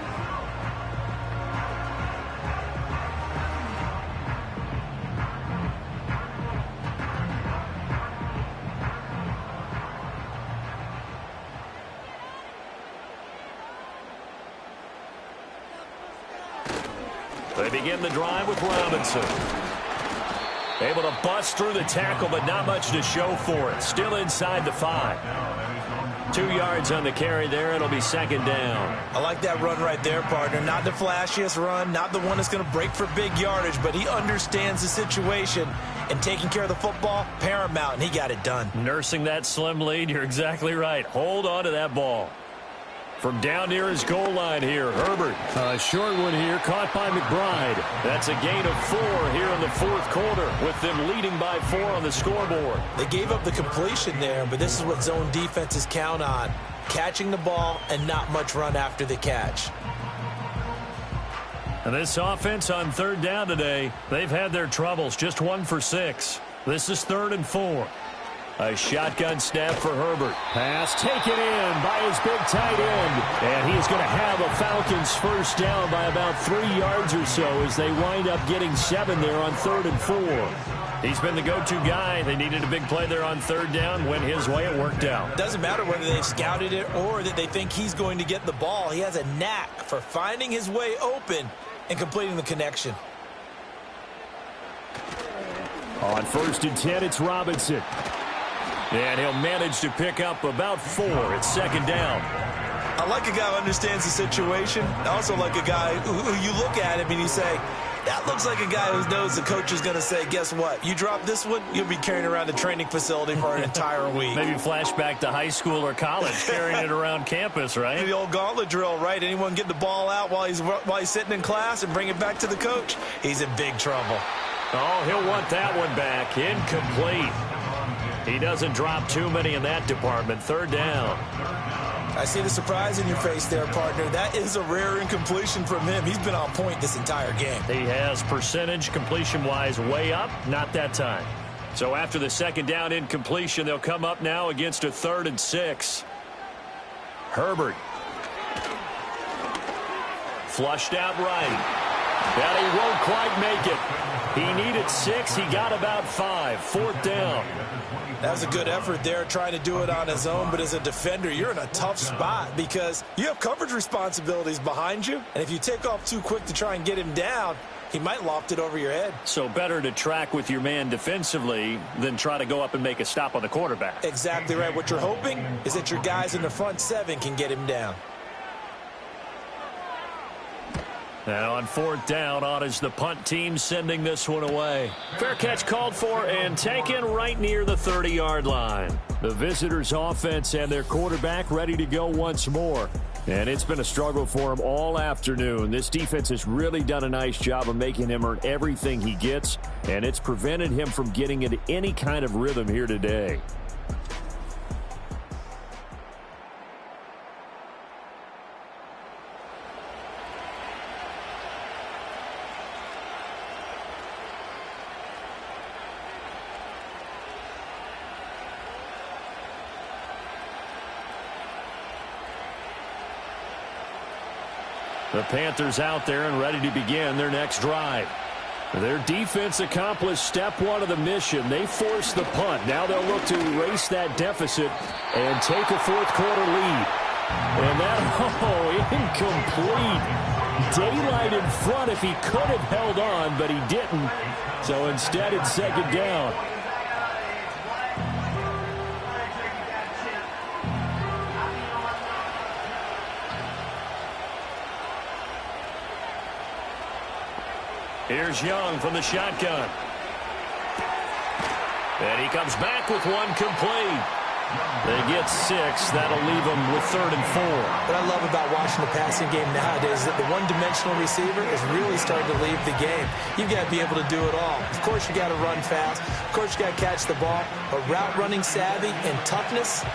S2: They begin the drive with Robinson. Able to bust through the tackle, but not much to show for it. Still inside the 5. 2 yards on the carry there. It'll be second down.
S5: I like that run right there, partner. Not the flashiest run, not the one that's going to break for big yardage, but he understands the situation, and taking care of the football, paramount, and he got it done.
S2: Nursing that slim lead, you're exactly right. Hold on to that ball. From down near his goal line here, Herbert.
S4: A short one here, caught by McBride.
S2: That's a gain of 4 here in the fourth quarter, with them leading by 4 on the scoreboard.
S5: They gave up the completion there, but this is what zone defenses count on. Catching the ball and not much run after the catch.
S2: And this offense on third down today, they've had their troubles. Just 1 for 6. This is 3rd and 4. A shotgun snap for Herbert.
S4: Pass taken in by his big tight end. And he's going to have a Falcons first down by about 3 yards or so as they wind up getting 7 there on 3rd and 4.
S2: He's been the go-to guy. They needed a big play there on third down. Went his way. It worked out.
S5: Doesn't matter whether they've scouted it or that they think he's going to get the ball. He has a knack for finding his way open and completing the connection.
S4: On 1st and 10, it's Robinson.
S2: And he'll manage to pick up about 4 at second down.
S5: I like a guy who understands the situation. I also like a guy who you look at him and you say, that looks like a guy who knows the coach is going to say, guess what? You drop this one, you'll be carrying around the training facility for an entire week.
S2: Maybe flashback to high school or college, carrying it around campus, right?
S5: The old gauntlet drill, right? Anyone get the ball out while he's sitting in class and bring it back to the coach? He's in big trouble.
S2: Oh, he'll want that one back. Incomplete. He doesn't drop too many in that department. 3rd down.
S5: I see the surprise in your face there, partner. That is a rare incompletion from him. He's been on point this entire game.
S2: He has percentage completion-wise way up. Not that time. So after the second down incompletion, they'll come up now against a 3rd and 6. Herbert. Flushed out right. And he won't quite make it. He needed 6. He got about 5. 4th down.
S5: That was a good effort there trying to do it on his own, but as a defender, you're in a tough spot because you have coverage responsibilities behind you, and if you take off too quick to try and get him down, He might loft it over your head.
S2: So better to track with your man defensively than try to go up and make a stop on the quarterback.
S5: Exactly right. What you're hoping is that your guys in the front seven can get him down.
S2: Now on fourth down, on is the punt team sending this one away. Fair catch called for and taken right near the 30-yard line. The visitors' offense and their quarterback ready to go once more. And it's been a struggle for him all afternoon. This defense has really done a nice job of making him earn everything he gets, and it's prevented him from getting into any kind of rhythm here today. The Panthers out there and ready to begin their next drive. Their defense accomplished step one of the mission. They forced the punt. Now they'll look to erase that deficit and take a fourth quarter lead. And that, incomplete. Daylight in front if he could have held on, but he didn't. So instead it's second down. Here's Young from the shotgun. And he comes back with one complete. They get 6. That'll leave them with 3rd and 4.
S5: What I love about watching the passing game nowadays is that the one-dimensional receiver is really starting to leave the game. You've got to be able to do it all. Of course, you got to run fast. Of course, you got to catch the ball. But route running savvy and toughness,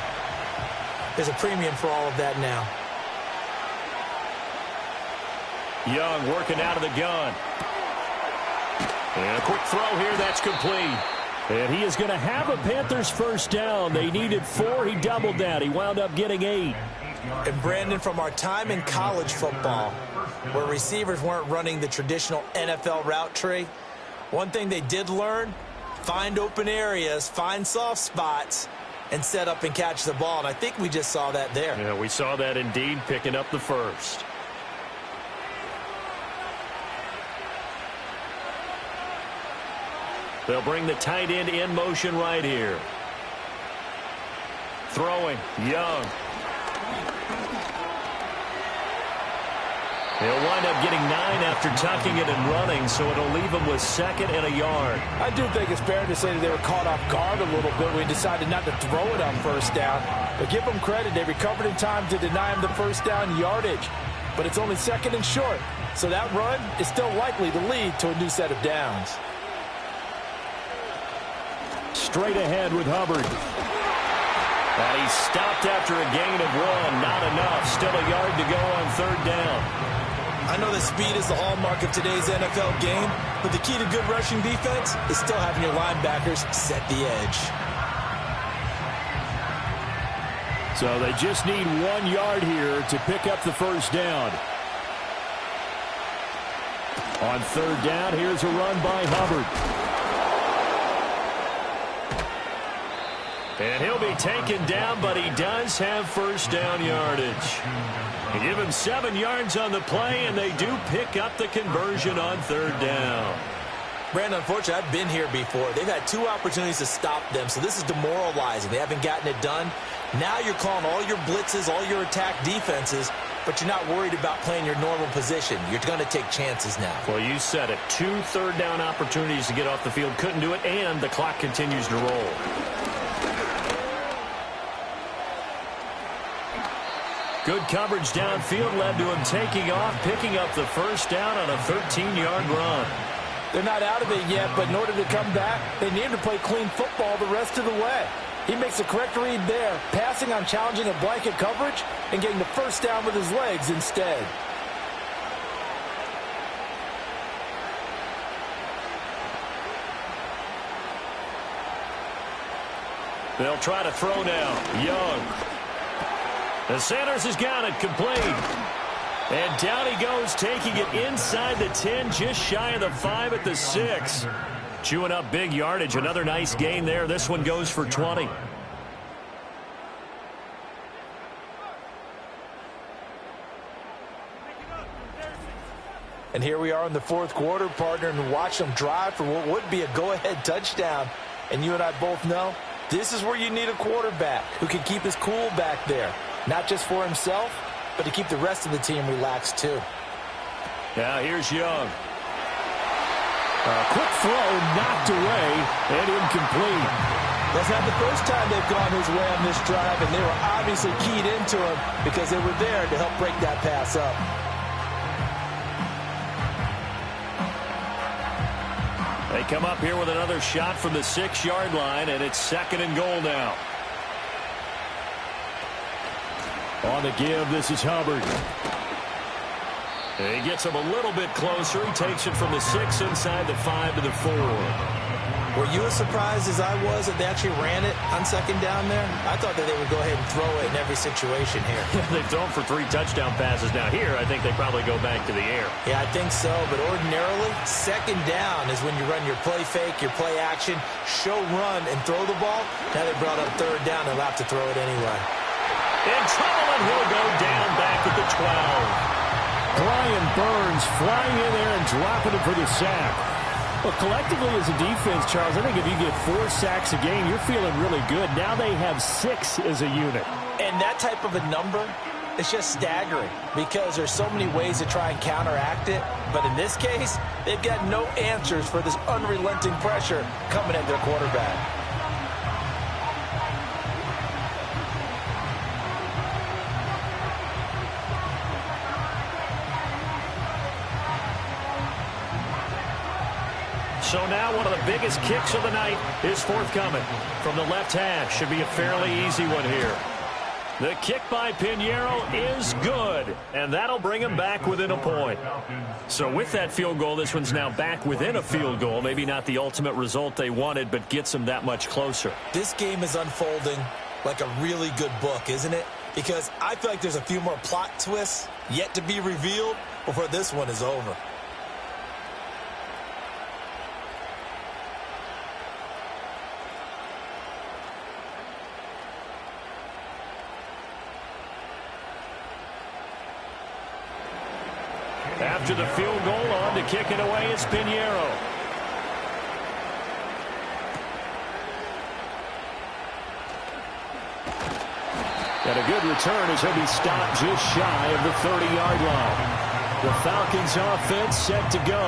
S5: there's a premium for all of that now.
S2: Young working out of the gun. And a quick throw here, that's complete. And he is going to have a Panthers first down. They needed 4. He doubled that. He wound up getting 8.
S5: And Brandon, from our time in college football, where receivers weren't running the traditional NFL route tree, one thing they did learn, find open areas, find soft spots, and set up and catch the ball. And I think we just saw that there.
S2: Yeah, we saw that indeed, picking up the first. They'll bring the tight end in motion right here. Throwing, Young. He'll wind up getting 9 after tucking it and running, so it'll leave him with 2nd and a yard.
S3: I do think it's fair to say that they were caught off guard a little bit when we decided not to throw it on first down. But give them credit. They recovered in time to deny him the first down yardage. But it's only 2nd and short, so that run is still likely to lead to a new set of downs.
S2: Straight ahead with Hubbard. And he stopped after a gain of 1. Not enough. Still a yard to go on 3rd down.
S5: I know that speed is the hallmark of today's NFL game, but the key to good rushing defense is still having your linebackers set the edge.
S4: So they just need 1 yard here to pick up the first down. On 3rd down, here's a run by Hubbard.
S2: And he'll be taken down, but he does have first down yardage. They give him 7 yards on the play, and they do pick up the conversion on 3rd down.
S5: Brandon, unfortunately, I've been here before. They've had 2 opportunities to stop them, so this is demoralizing. They haven't gotten it done. Now you're calling all your blitzes, all your attack defenses, but you're not worried about playing your normal position. You're going to take chances now.
S2: Well, you said it. 2 third-down opportunities to get off the field. Couldn't do it, and the clock continues to roll. Good coverage downfield led to him taking off, picking up the first down on a 13-yard run.
S3: They're not out of it yet, but in order to come back, they need to play clean football the rest of the way. He makes a correct read there, passing on challenging a blanket coverage and getting the first down with his legs instead.
S2: They'll try to throw now. Young. The Sanders has got it complete. And down he goes, taking it inside the 10, just shy of the 5 at the 6. Chewing up big yardage. Another nice gain there. This one goes for 20.
S5: And here we are in the fourth quarter, partner, and watch them drive for what would be a go-ahead touchdown. And you and I both know this is where you need a quarterback who can keep his cool back there, not just for himself, but to keep the rest of the team relaxed too.
S2: Now here's Young.
S4: A quick throw knocked away and incomplete.
S5: That's not the first time they've gone his way on this drive, and they were obviously keyed into him because they were there to help break that pass up.
S2: They come up here with another shot from the 6-yard line, and it's 2nd and goal now.
S4: On the give, this is Hubbard.
S2: He gets him a little bit closer. He takes it from the 6 inside the 5 to the 4.
S5: Were you as surprised as I was that they actually ran it on 2nd down there? I thought that they would go ahead and throw it in every situation here.
S2: They've thrown for 3 touchdown passes. Now here, I think they probably go back to the air.
S5: Yeah, I think so. But ordinarily, 2nd down is when you run your play fake, your play action, show run, and throw the ball. Now they brought up 3rd down. They'll have to throw it anyway.
S2: In trouble, and he'll go down back at the 12.
S4: Brian Burns flying in there and dropping it for the sack. Well, collectively as a defense, Charles, I think if you get 4 sacks a game, you're feeling really good. Now they have 6 as a unit.
S5: And that type of a number is just staggering because there's so many ways to try and counteract it. But in this case, they've got no answers for this unrelenting pressure coming at their quarterback.
S2: So now one of the biggest kicks of the night is forthcoming from the left hash. Should be a fairly easy one here. The kick by Pinheiro is good, and that'll bring him back within a point. So with that field goal, this one's now back within a field goal. Maybe not the ultimate result they wanted, but gets them that much closer.
S5: This game is unfolding like a really good book, isn't it? Because I feel like there's a few more plot twists yet to be revealed before this one is over.
S2: After the field goal, on to kick it away is Pinheiro.
S4: And a good return as he'll be stopped just shy of the 30-yard line. The Falcons offense set to go.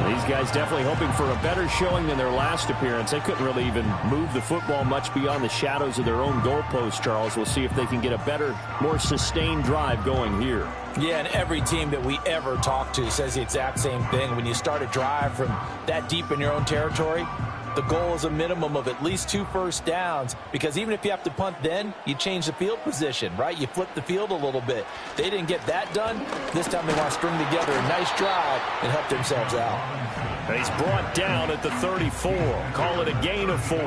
S4: These guys definitely hoping for a better showing than their last appearance. They couldn't really even move the football much beyond the shadows of their own goalpost, Charles. We'll see if they can get a better, more sustained drive going here.
S5: Yeah, and every team that we ever talk to says the exact same thing. When you start a drive from that deep in your own territory, the goal is a minimum of at least 2 first downs, because even if you have to punt then, you change the field position, right? You flip the field a little bit. They didn't get that done. This time they want to string together a nice drive and help themselves out.
S2: He's brought down at the 34. Call it a gain of 4.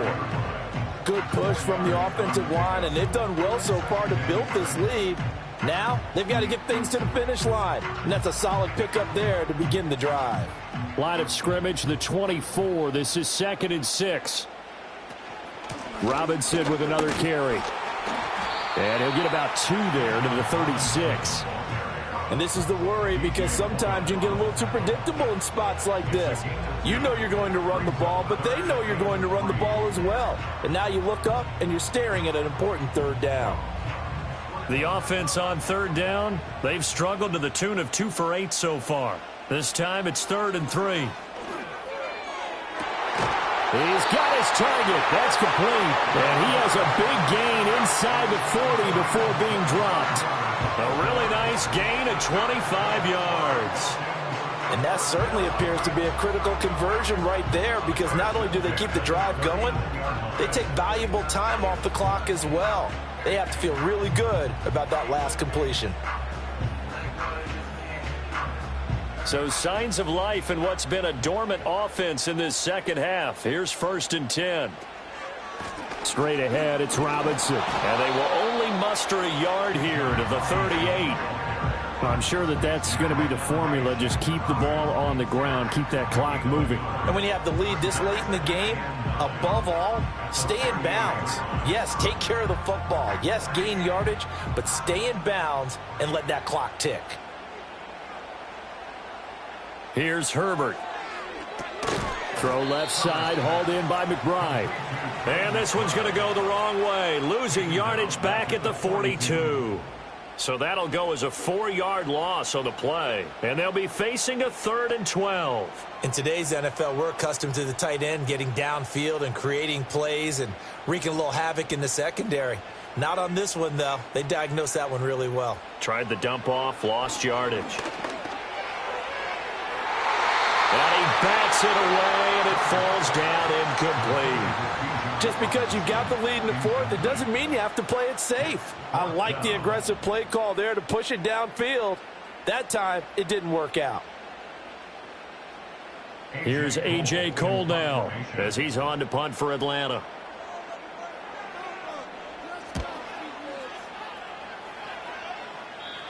S5: Good push from the offensive line, and they've done well so far to build this lead. Now, they've got to get things to the finish line, and that's a solid pickup there to begin the drive.
S4: Line of scrimmage, the 24. This is 2nd and 6. Robinson with another carry. And he'll get about 2 there to the 36.
S5: And this is the worry, because sometimes you can get a little too predictable in spots like this. You know you're going to run the ball, but they know you're going to run the ball as well. And now you look up, and you're staring at an important 3rd down.
S2: The offense on 3rd down, they've struggled to the tune of 2 for 8 so far. This time it's 3rd and 3.
S4: He's got his target. That's complete. And he has a big gain inside the 40 before being dropped.
S2: A really nice gain of 25 yards.
S5: And that certainly appears to be a critical conversion right there, because not only do they keep the drive going, they take valuable time off the clock as well. They have to feel really good about that last completion.
S2: So signs of life in what's been a dormant offense in this second half. Here's 1st and 10.
S4: Straight ahead, it's Robinson.
S2: And they will only muster a yard here to the 38.
S4: I'm sure that that's going to be the formula. Just keep the ball on the ground. Keep that clock moving.
S5: And when you have the lead this late in the game, above all, stay in bounds. Yes, take care of the football. Yes, gain yardage, but stay in bounds and let that clock tick.
S2: Here's Herbert.
S4: Throw left side, hauled in by McBride.
S2: And this one's going to go the wrong way, losing yardage back at the 42. So that'll go as a 4-yard loss on the play. And they'll be facing a 3rd and 12.
S5: In today's NFL, we're accustomed to the tight end getting downfield and creating plays and wreaking a little havoc in the secondary. Not on this one, though. They diagnosed that one really well.
S2: Tried the dump off, lost yardage. And he bats it away, and it falls down incomplete.
S3: Just because you've got the lead in the 4th, it doesn't mean you have to play it safe. I like the aggressive play call there to push it downfield. That time, it didn't work out.
S2: Here's A.J. Cole now as he's on to punt for Atlanta.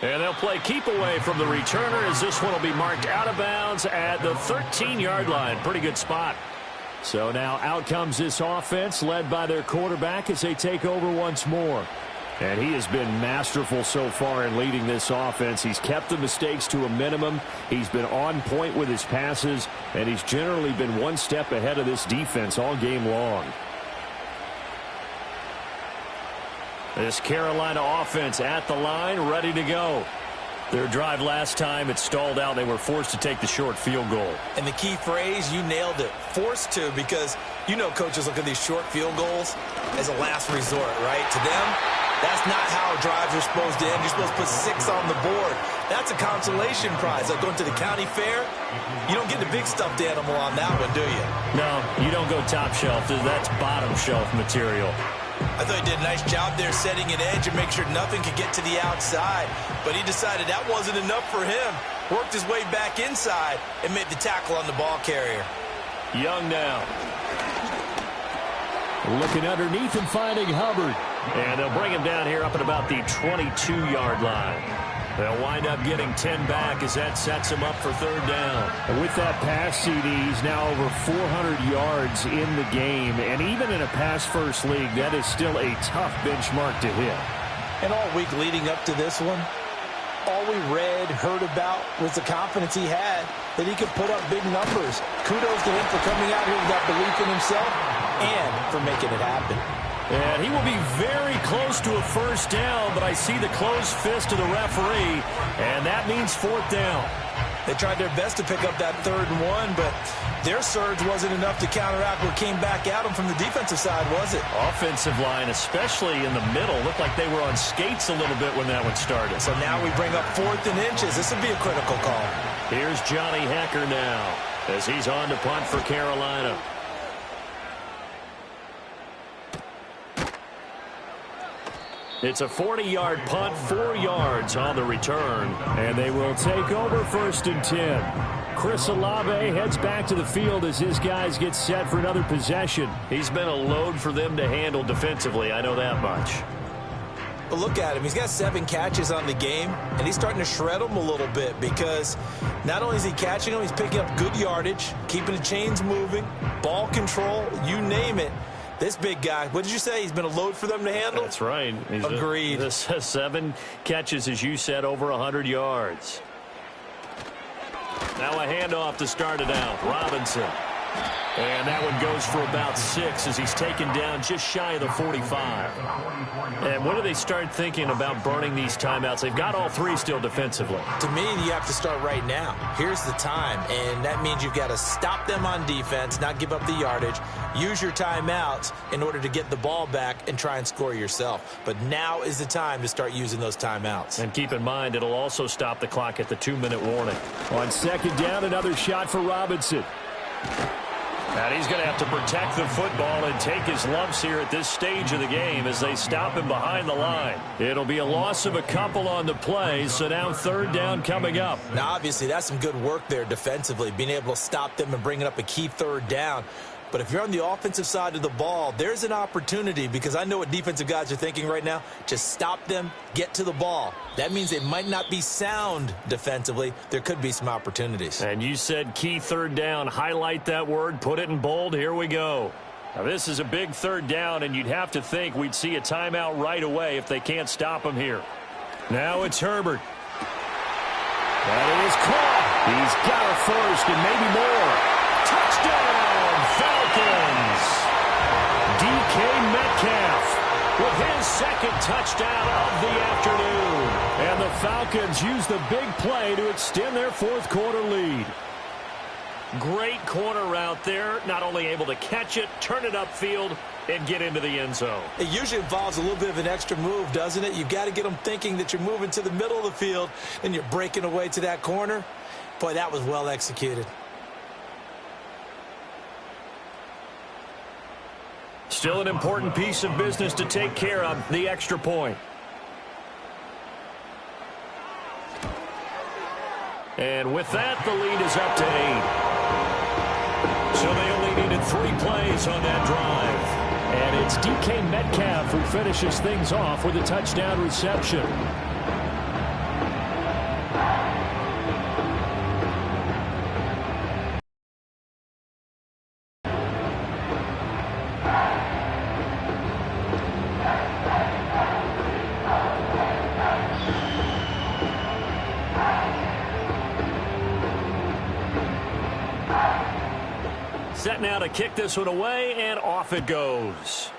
S2: And they'll play keep away from the returner as this one will be marked out of bounds at the 13-yard line. Pretty good spot.
S4: So now out comes this offense led by their quarterback as they take over once more. And he has been masterful so far in leading this offense. He's kept the mistakes to a minimum. He's been on point with his passes, and he's generally been one step ahead of this defense all game long.
S2: This Carolina offense at the line, ready to go. Their drive last time, it stalled out. They were forced to take the short field goal.
S5: And the key phrase, you nailed it, forced to, because you know coaches look at these short field goals as a last resort, right? To them, that's not how drives are supposed to end. You're supposed to put 6 on the board. That's a consolation prize. Like going to the county fair, you don't get the big stuffed animal on that one, do you?
S2: No, you don't go top shelf. That's bottom shelf material.
S5: I thought he did a nice job there setting an edge and make sure nothing could get to the outside. But he decided that wasn't enough for him. Worked his way back inside and made the tackle on the ball carrier.
S2: Young now.
S4: Looking underneath and finding Hubbard.
S2: And they'll bring him down here up at about the 22-yard line. They'll wind up getting 10 back as that sets him up for 3rd down.
S4: And with that pass CD, he's now over 400 yards in the game. And even in a pass-first league, that is still a tough benchmark to hit.
S3: And all week leading up to this one, all we read, heard about was the confidence he had that he could put up big numbers. Kudos to him for coming out here with that belief in himself and for making it happen.
S2: And he will be very close to a 1st down, but I see the closed fist of the referee, and that means 4th down.
S5: They tried their best to pick up that 3rd and 1, but their surge wasn't enough to counteract what came back at them from the defensive side, was it?
S2: Offensive line, especially in the middle, looked like they were on skates a little bit when that one started.
S5: So now we bring up 4th and inches. This would be a critical call.
S2: Here's Johnny Hecker now as he's on to punt for Carolina. It's a 40-yard punt, 4 yards on the return.
S4: And they will take over 1st and 10. Chris Olave heads back to the field as his guys get set for another possession.
S2: He's been a load for them to handle defensively, I know that much.
S5: But look at him. He's got 7 catches on the game, and he's starting to shred them a little bit because not only is he catching them, he's picking up good yardage, keeping the chains moving, ball control, you name it. This big guy, what did you say? He's been a load for them to handle?
S2: That's right.
S5: Agreed.
S2: 7 catches, as you said, over 100 yards. Now a handoff to start it out. Robinson. And that one goes for about 6 as he's taken down just shy of the 45. And when do they start thinking about burning these timeouts? They've got all 3 still defensively.
S5: To me, you have to start right now. Here's the time, and that means you've got to stop them on defense, not give up the yardage, use your timeouts in order to get the ball back and try and score yourself. But now is the time to start using those timeouts.
S2: And keep in mind, it'll also stop the clock at the 2-minute warning.
S4: On 2nd down, another shot for Robinson.
S2: And he's going to have to protect the football and take his lumps here at this stage of the game as they stop him behind the line. It'll be a loss of a couple on the play, so now 3rd down coming up.
S5: Now, obviously, that's some good work there defensively, being able to stop them and bringing up a key 3rd down. But if you're on the offensive side of the ball, there's an opportunity because I know what defensive guys are thinking right now. Just stop them, get to the ball. That means they might not be sound defensively. There could be some opportunities.
S2: And you said key 3rd down. Highlight that word, put it in bold. Here we go. Now, this is a big 3rd down, and you'd have to think we'd see a timeout right away if they can't stop him here. Now it's Herbert.
S4: That is caught. He's got a first and maybe more. Touchdown, Falcons! DK Metcalf with his second touchdown of the afternoon. And the Falcons use the big play to extend their fourth quarter lead.
S2: Great corner route there. Not only able to catch it, turn it upfield, and get into the end zone.
S5: It usually involves a little bit of an extra move, doesn't it? You've got to get them thinking that you're moving to the middle of the field and you're breaking away to that corner. Boy, that was well executed.
S2: Still an important piece of business to take care of, the extra point. And with that, the lead is up to 8. So they only needed 3 plays on that drive.
S4: And it's DK Metcalf who finishes things off with a touchdown reception.
S2: Set now to kick this one away, and off it goes.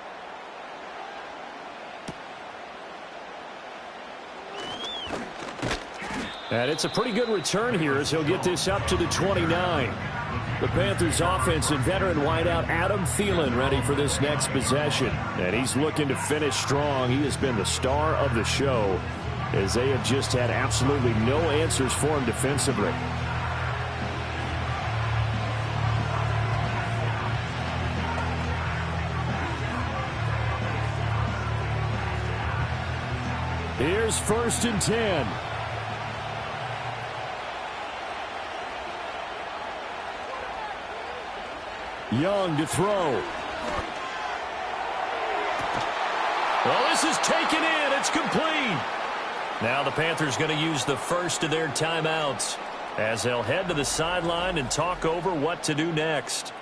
S4: And it's a pretty good return here as he'll get this up to the 29. The Panthers offense and veteran wideout Adam Thielen ready for this next possession. And he's looking to finish strong. He has been the star of the show as they have just had absolutely no answers for him defensively. Here's 1st and 10. Young to throw.
S2: Well, this is taken in. It's complete. Now the Panthers going to use the first of their timeouts as they'll head to the sideline and talk over what to do next.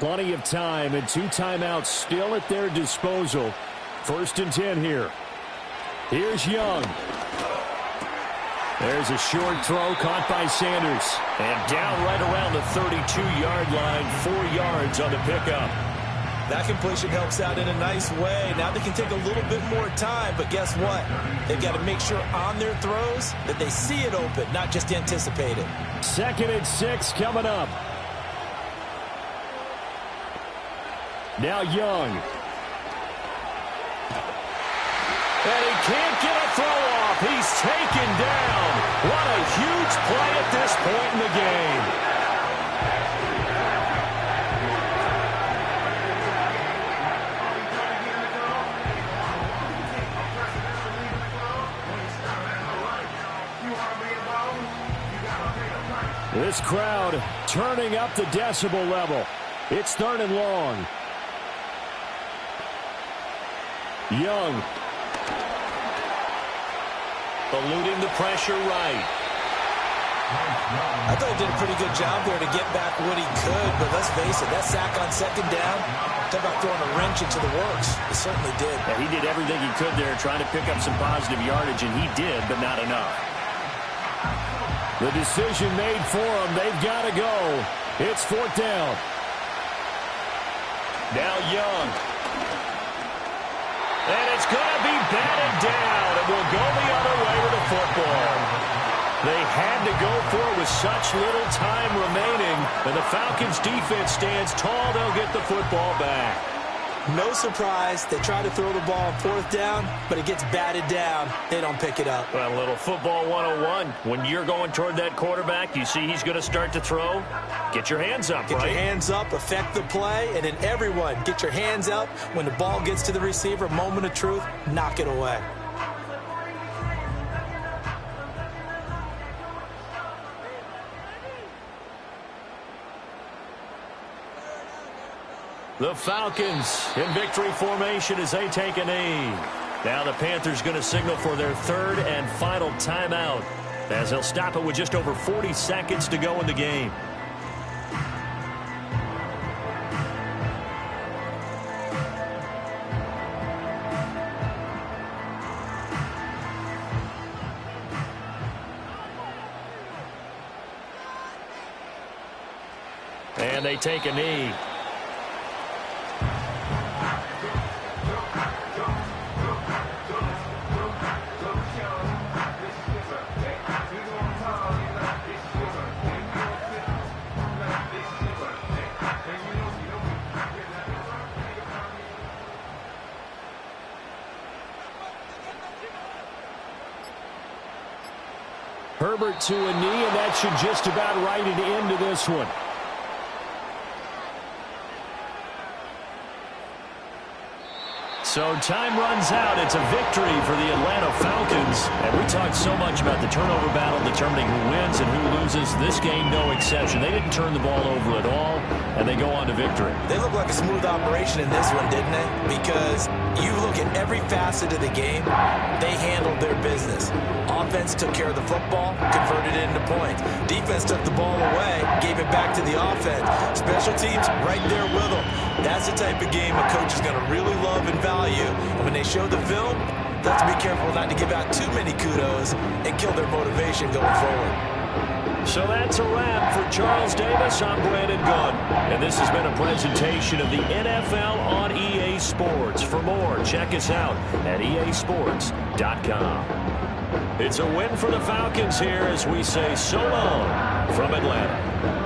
S4: Plenty of time and 2 timeouts still at their disposal. 1st and 10 here. Here's Young. There's a short throw caught by Sanders.
S2: And down right around the 32-yard line, 4 yards on the pickup.
S5: That completion helps out in a nice way. Now they can take a little bit more time, but guess what? They've got to make sure on their throws that they see it open, not just anticipate it.
S4: 2nd and 6 coming up. Now Young.
S2: And he can't get a throw off. He's taken down. What a huge play at this point in the game.
S4: This crowd turning up the decibel level. It's 3rd and long. Young.
S2: Eluding the pressure right.
S5: I thought he did a pretty good job there to get back what he could, but let's face it, that sack on 2nd down, talk about throwing a wrench into the works. He certainly did.
S2: Yeah, he did everything he could there trying to pick up some positive yardage, and he did, but not enough.
S4: The decision made for them. They've got to go. It's 4th down.
S2: Now Young. And it's going to be batted down, and we'll go the other way with the football. They had to go for it with such little time remaining, and the Falcons' defense stands tall. They'll get the football back.
S5: No surprise. They try to throw the ball on 4th down, but it gets batted down. They don't pick it up.
S2: Well, a little football 101. When you're going toward that quarterback, you see he's going to start to throw. Get your hands up,
S5: Get
S2: right?
S5: your hands up, affect the play, and then everyone, get your hands up. When the ball gets to the receiver, moment of truth, knock it away.
S2: The Falcons in victory formation as they take a knee. Now the Panthers going to signal for their third and final timeout, as they'll stop it with just over 40 seconds to go in the game. And they take a knee.
S4: Herbert to a knee, and that should just about write it into this one.
S2: So time runs out. It's a victory for the Atlanta Falcons. And we talked so much about the turnover battle determining who wins and who loses. This game, no exception. They didn't turn the ball over at all, and they go on to victory.
S5: They look like a smooth operation in this one, didn't they? Because you look at every facet of the game, they handled their business. Offense took care of the football, converted it into points. Defense took the ball away, gave it back to the offense. Special teams right there with them. That's the type of game a coach is going to really love and value. And when they show the film, they have to be careful not to give out too many kudos and kill their motivation going forward.
S2: So that's a wrap for Charles Davis. I'm Brandon Gunn. And this has been a presentation of the NFL on EA Sports. For more, check us out at easports.com. It's a win for the Falcons here as we say so long from Atlanta.